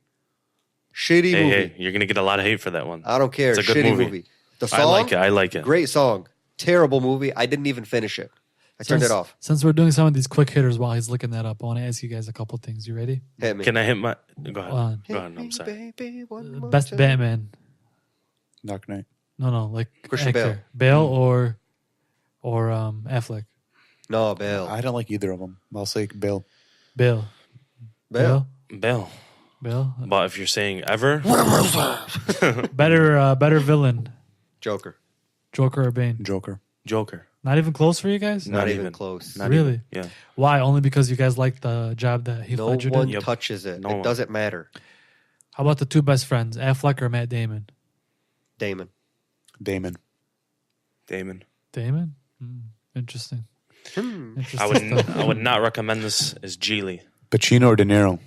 Shitty Hey, movie. hey, you're gonna get a lot of hate for that one. I don't care. It's a good Shitty movie. movie. The song. I like it. Great song. Terrible movie. I didn't even finish it. I turned it off. Since we're doing some of these quick hitters while he's looking that up, I want to ask you guys a couple things. You ready? Hit me. Can I hit my? Go ahead. On. Go ahead. I'm sorry. Baby, one more Best time. Batman. Dark Knight. No, like Christian actor. Bale or Affleck. No, Bale. I don't like either of them. I'll say Bill. Bale. Bale. Bill. Bale. But if you're saying ever, Better villain. Joker. Joker or Bane? Joker. Joker. Not even close for you guys? Not, even even. close. Not Really? even. Yeah. Why? Only because you guys like the job that Heath No Ledger one did? Yep. touches it. No it one. doesn't matter. How about the two best friends, Affleck or Matt Damon? Damon. Damon. Damon. Damon? Interesting. Interesting stuff. I would not recommend this as Geely. Pacino or De Niro?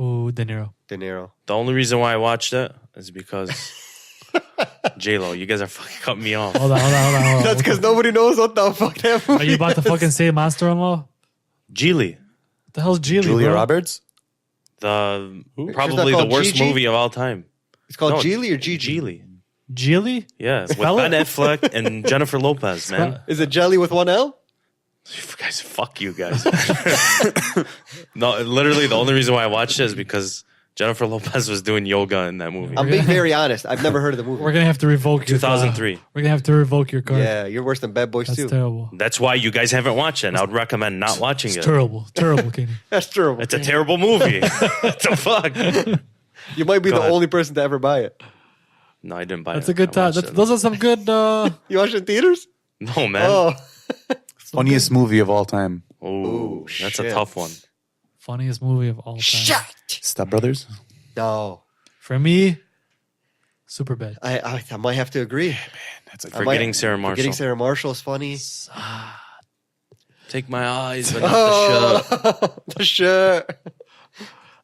Ooh, De Niro. De Niro. The only reason why I watched it is because J-Lo. You guys are fucking cutting me off. Hold on. That's because nobody knows what the fuck that movie Are you about to fucking say Monster-in-Law? Geely. What the hell's Geely, Julia bro? Roberts? The She's probably not the called worst Gigi? movie of all time. It's called No, Geely or Gigi? Geely. Geely? Yeah, with Spell it. Ben Affleck and Jennifer Lopez, man. Is it Jelly with one L? You guys, fuck you guys. No, literally the only reason why I watched it is because Jennifer Lopez was doing yoga in that movie. I'm being very honest. I've never heard of the movie. We're going to have to revoke your 2003. We're going to have to revoke your card. Yeah, you're worse than Bad Boys That's too. terrible. That's why you guys haven't watched it. And I would recommend not watching It's it. terrible. Terrible, Kenny. That's terrible. It's a terrible movie. What the fuck? You might be Go the ahead. only person to ever buy it. No, I didn't buy That's it. a good I time. watched it. Those are some good... You watched it in theaters? No, man. Oh, Funniest movie of all time. Ooh, that's shit. a tough one. funniest movie of all time. shit. Step Brothers? No, For me, Superbad. I might have to agree. That's a Forgetting Sarah Marshall. Forgetting Sarah Marshall is funny. Take my eyes, but not the shirt. The shirt.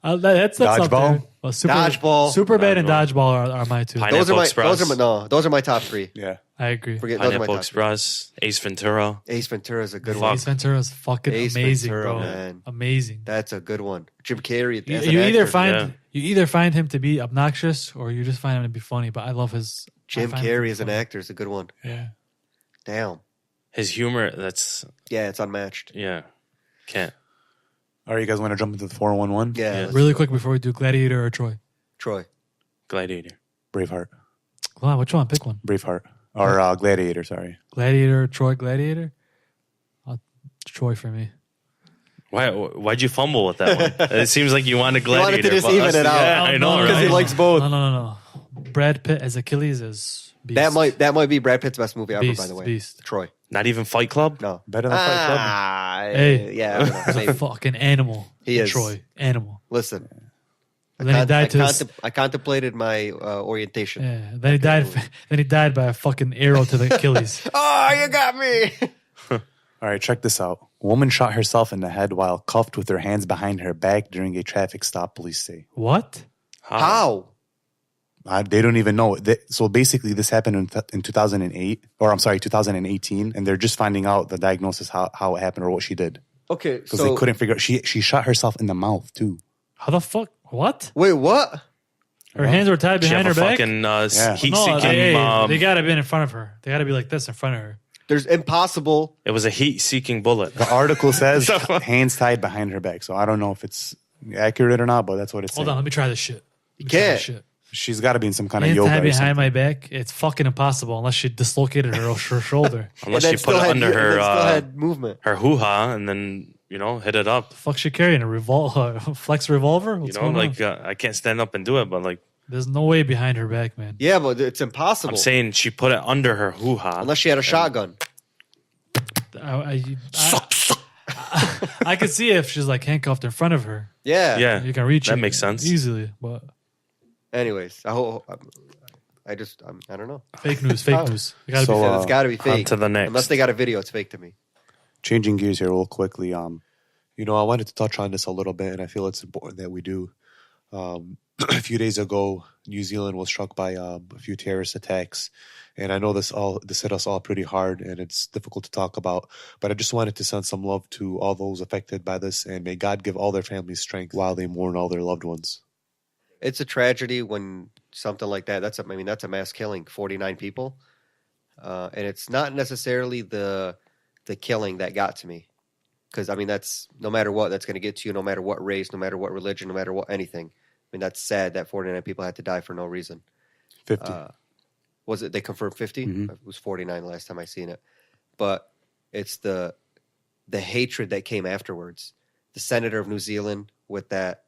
That's up Dodgeball? there. Well, Dodgeball. Superbad and Dodgeball are my two. Pineapple Those are my. Express. Those are my top three. Yeah. I agree. Forget those are my Pineapple top three. Express, Ace Ventura. Ace Ventura is a good Fuck. one. Ace Ventura is fucking Ace amazing, Ventura, bro. man. Amazing. That's a good one. Jim Carrey. You, as an you either actor. find yeah. you either find him to be obnoxious or you just find him to be funny. But I love his Jim I find him to Carrey be as an funny. actor is a good one. Yeah. Damn. His humor, that's, Yeah, it's unmatched. yeah. Can't. All right, you guys want to jump into the 411? Yeah. Yeah. let's Really do it. quick before we do Gladiator or Troy. Troy. Gladiator. Braveheart. Come on, which one? Pick one. Braveheart. Or Gladiator, sorry. Gladiator, Troy, Gladiator. Troy for me. Why'd you fumble with that one? It seems like you wanted wanted Gladiator. to just but even us- it out. Yeah, I know, Because he right? likes both. No. Brad Pitt as Achilles is beast. That might be Brad Pitt's best movie ever, Beast, by the way. beast. Troy. Not even Fight Club? No. Better than Fight Club? Hey. Yeah. I don't know, He's a maybe. fucking animal. He is. Troy, animal. Listen. And then he died to his, I contemplated my orientation. yeah. Then he died. Then he died by a fucking arrow to the Achilles. Oh, you got me. All right, check this out. Woman shot herself in the head while cuffed with her hands behind her back during a traffic stop, police say. What? How? They don't even know. So basically, this happened in 2008, or I'm sorry, 2018, and they're just finding out the diagnosis, how it happened or what she did. Okay, Because so they couldn't figure out. She shot herself in the mouth, too. How the fuck? What? wait, what? Her hands were tied She behind have her a back. fucking Yeah. heat-seeking... They gotta be in front of her. They gotta be like this in front of her. There's impossible. it was a heat-seeking bullet. The article says hands tied behind her back. So I don't know if it's accurate or not, but that's what it's Hold saying. on, let me try this shit. You can't. She's got to be in some kind of Hands yoga tied or behind something. my back. It's fucking impossible unless she dislocated her shoulder. Unless And she that put it still under had, her that still had movement. her hoo-ha and then, hit it up. Fuck, she carrying a flex revolver? What's going on? I can't stand up and do it, but like, There's no way behind her back, man. Yeah, but it's impossible. I'm saying she put it under her hoo-ha. Unless she had a shotgun. I could see if she's like handcuffed in front of her. Yeah. Yeah. You can reach that it makes sense. easily, but Anyways, I hope I don't know. Fake news. Fake news. It gotta So, be fake. It's got to be On fake. to the next. Unless they got a video, it's fake to me. Changing gears here real quickly. You know, I wanted to touch on this a little bit, and I feel it's important that we do. A few days ago, New Zealand was struck by a few terrorist attacks, and I know this hit us all pretty hard, and it's difficult to talk about. But I just wanted to send some love to all those affected by this, and may God give all their families strength while they mourn all their loved ones. It's a tragedy when something like that. That's a mass killing, 49 people, and it's not necessarily the killing that got to me, because I mean that's no matter what, that's going to get to you, no matter what race, no matter what religion, no matter what anything. I mean that's sad that 49 people had to die for no reason. 50. Was it? They confirmed 50. Mhm. It was 49 last time I seen it, but it's the hatred that came afterwards. The senator of New Zealand with that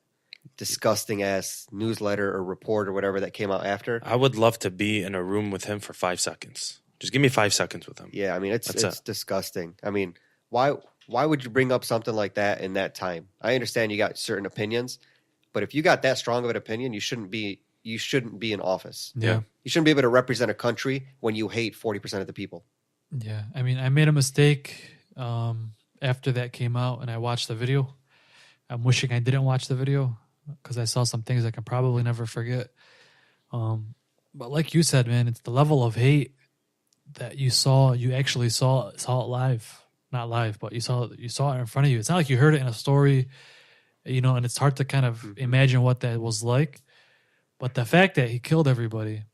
disgusting ass newsletter or report or whatever that came out after. I would love to be in a room with him for 5 seconds. Just give me 5 seconds with him. Yeah, I mean it's That's it. disgusting. I mean, why would you bring up something like that in that time? I understand you got certain opinions, but if you got that strong of an opinion, you shouldn't be in office. Yeah. You shouldn't be able to represent a country when you hate 40% of the people. Yeah. I mean, I made a mistake after that came out and I watched the video. I'm wishing I didn't watch the video because I saw some things I can probably never forget. But like you said, man, it's the level of hate that you actually saw it live. Not live, but you saw it in front of you. It's not like you heard it in a story, and it's hard to kind of imagine what that was like. But the fact that he killed everybody,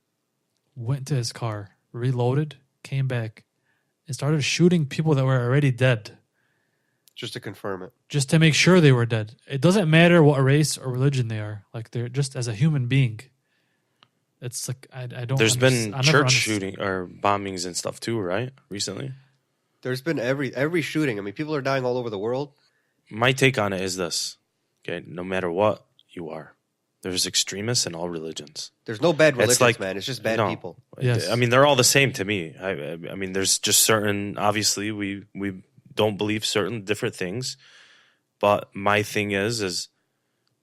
went to his car, reloaded, came back, and started shooting people that were already dead Just to confirm it. just to make sure they were dead. It doesn't matter what race or religion they are. Like, they're just as a human being. It's like, I don't There's been I never church understood. shooting or bombings and stuff too, right? Recently. There's been every shooting. I mean, people are dying all over the world. My take on it is this. Okay, no matter what you are, there's extremists in all religions. There's no bad religions, like- man. It's just bad No. people. Yes. I mean, they're all the same to me. I mean, there's just certain. Obviously, we don't believe certain different things, but my thing is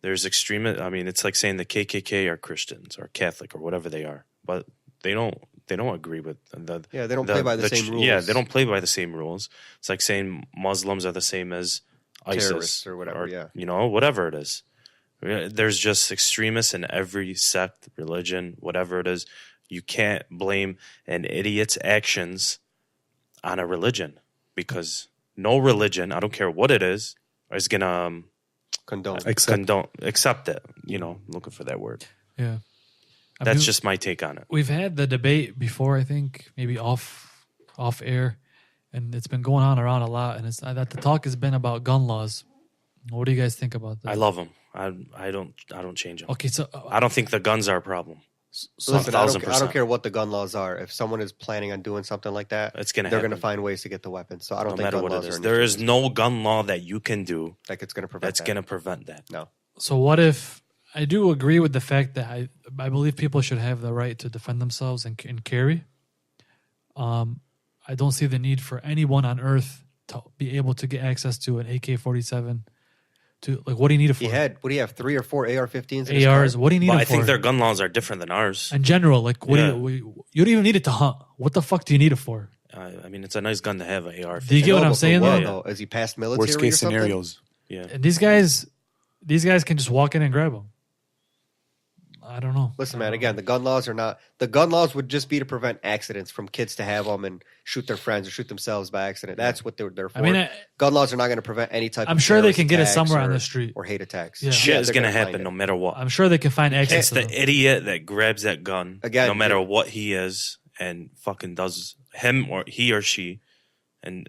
there's extremist. I mean, it's like saying the KKK are Christians or Catholic or whatever they are, but they don't agree with the. Yeah, they don't play by the same rules. Yeah, they don't play by the same rules. It's like saying Muslims are the same as ISIS Terrorists or whatever, yeah. whatever it is. There's just extremists in every sect, religion, whatever it is. You can't blame an idiot's actions on a religion because no religion, I don't care what it is gonna Condone. accept it. Looking for that word. Yeah. I That's mean, just my take on it. we've had the debate before, I think, maybe off air, and it's been going on around a lot, and it's that the talk has been about gun laws. What do you guys think about that? I love them. I don't change them. Okay, so I don't think the guns are a problem. So listen, I don't 1000%. care what the gun laws are. If someone is planning on doing something like that, It's gonna they're happen. going to find ways to get the weapons. So I don't No think matter gun what laws it are is, an there issue. is no gun law that you can do Like it's going to prevent that's that. going to prevent that. No. So what if I do agree with the fact that I believe people should have the right to defend themselves and carry. I don't see the need for anyone on Earth to be able to get access to an AK-47. To like, what do you need it for? What do you have? 3 or 4 AR-15s? In his ARs. car? What do you need But it I for? think their gun laws are different than ours. in general. Like, what Yeah. do you don't even need it to hunt. What the fuck do you need it for? I mean, it's a nice gun to have, an AR. Do you get what No, I'm but for saying? what, Though? though? Is he past military Worst case or something? scenarios. Yeah. And these guys can just walk in and grab them. I don't know. Listen, man, again, the gun laws would just be to prevent accidents from kids to have them and shoot their friends or shoot themselves by accident. That's what they're for. I mean, gun laws are not going to prevent any type I'm of sure they terrorist can get it attacks somewhere on or- the street. or hate attacks. Yeah. Shit is they're going to gonna find happen it. no matter what. I'm sure they can find access It's to the them. idiot that grabs that gun, Again, no matter what he is, and fucking does him or he or she, and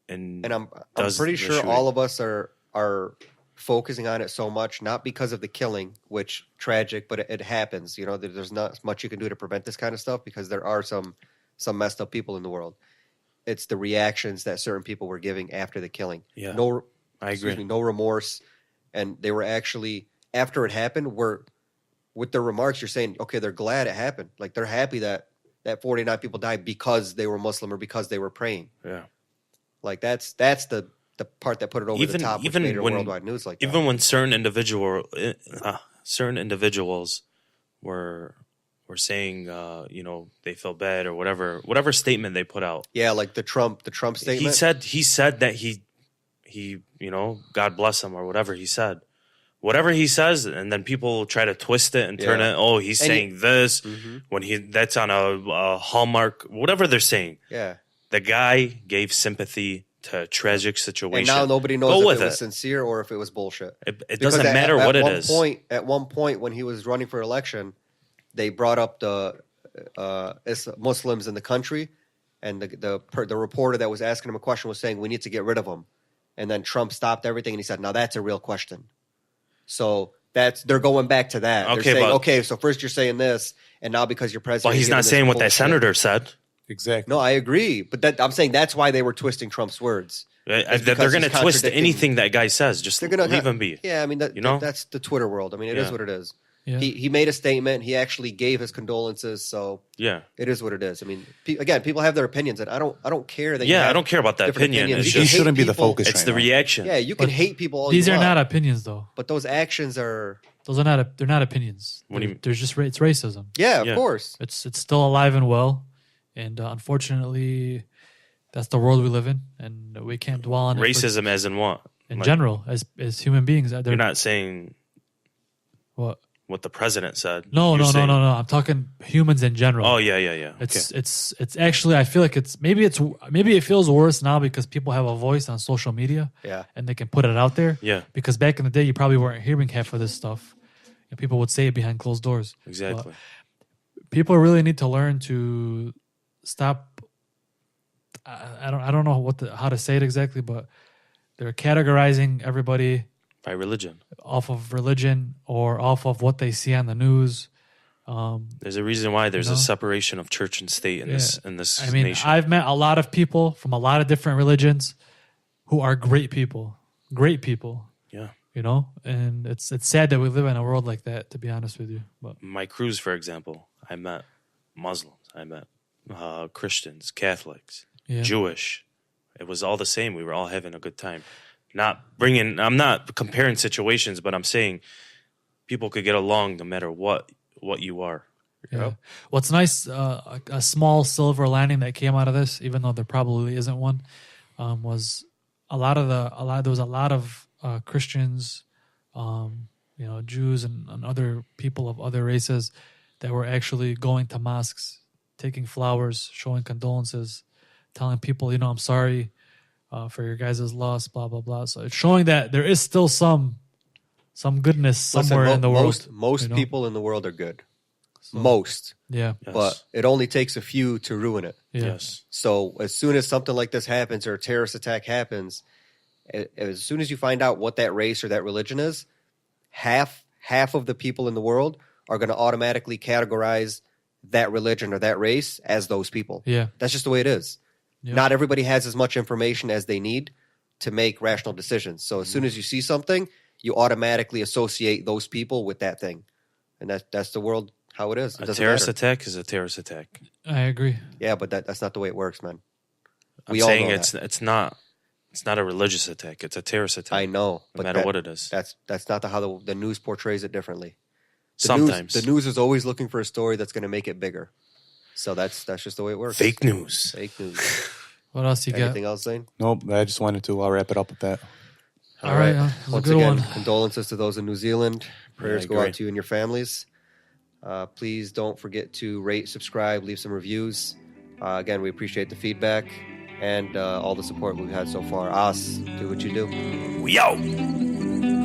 And I'm does pretty the sure shooting. all of us are focusing on it so much, not because of the killing, which tragic, but it happens. You know, there's not much you can do to prevent this kind of stuff because there are some messed up people in the world. It's the reactions that certain people were giving after the killing. Yeah, No, I excuse agree. me, no remorse, and they were actually after it happened. With their remarks, you're saying, okay, they're glad it happened. Like they're happy that 49 people died because they were Muslim or because they were praying. Yeah. Like that's the part that put it over the top, which made it worldwide news like that. Even when certain individuals were were saying, they feel bad or whatever statement they put out. Yeah, like the Trump statement. He said that he God bless him or whatever he said. Whatever he says, and then people try to twist it and turn it. Oh, he's saying this when that's on a Hallmark. Whatever they're saying. Yeah, the guy gave sympathy to a tragic situation. And now nobody knows if it was sincere or if it was bullshit. It doesn't matter what it is. At one point, when he was running for election, they brought up the Muslims in the country, and the reporter that was asking him a question was saying, "We need to get rid of them." And then Trump stopped everything and he said, "Now that's a real question." So they're going back to that. Okay, they're saying, so first you're saying this, and now because you're president, well, he's not saying what that senator said. Exactly. No, I agree, but I'm saying that's why they were twisting Trump's words. They're going to twist anything that guy says. Just leave him be. Yeah, I mean, that's the Twitter world. I mean, it is what it is. Yeah. He made a statement. He actually gave his condolences. So yeah, it is what it is. I mean, again, people have their opinions, and I don't care that. I don't care about that opinion. Opinions. It's You shouldn't be the people. focus. It's right the now. reaction. Yeah, you can hate people all These you are want, not opinions, though. but those actions are. Those are not. They're not opinions. What do you mean? There's just it's racism. Yeah, Yeah. of course. It's still alive and well, and unfortunately, that's the world we live in, and we can't dwell on it Racism as in what? in Like, general as human beings. You're not saying what? what the president said. No. You're saying- I'm talking humans in general. Oh yeah. It's actually, I feel like maybe it feels worse now because people have a voice on social media. Yeah. And they can put it out there. Yeah. Because back in the day, you probably weren't hearing half of this stuff. And people would say it behind closed doors. Exactly. But people really need to learn to stop. I don't know how to say it exactly, but they're categorizing everybody By religion. off of religion or off of what they see on the news. There's a reason why there's You know? a separation of church and state in this I mean, nation. I've met a lot of people from a lot of different religions who are great people, yeah. and it's sad that we live in a world like that, to be honest with you. But My cruise, for example, I met Muslims, I met Christians, Catholics, yeah, Jewish. It was all the same. We were all having a good time. I'm not comparing situations, but I'm saying people could get along no matter what you are. yeah. What's nice, a small silver lining that came out of this, even though there probably isn't one, was there was a lot of Christians, Jews and other people of other races that were actually going to mosques, taking flowers, showing condolences, telling people, I'm sorry for your guys' loss, blah blah blah. So it's showing that there is still some goodness somewhere in the world. Most people in the world are good. Most, Yeah, Yes. but it only takes a few to ruin it. yeah, Yes. So as soon as something like this happens or a terrorist attack happens, as soon as you find out what that race or that religion is, half of the people in the world are going to automatically categorize that religion or that race as those people. yeah. That's just the way it is. Yeah. Not everybody has as much information as they need to make rational decisions. So as soon as you see something, you automatically associate those people with that thing. And that's the world how it is. It A doesn't terrorist matter. attack is a terrorist attack. I agree. Yeah, but that's not the way it works, man. I'm We all saying know it's not a religious attack. It's a terrorist attack. I know, No but matter what it is. That's not how the news portrays it differently. Sometimes. the news is always looking for a story that's going to make it bigger. So that's just the way it works. Fake news. Fake news. What else you got? Anything else, Zane? Nope. I just wanted to wrap it up with that. All right, it was a Once good again, one. condolences to those in New Zealand. Prayers I go agree. out to you and your families. Please don't forget to rate, subscribe, leave some reviews. Again, we appreciate the feedback and all the support we've had so far. Us, do what you do. We out.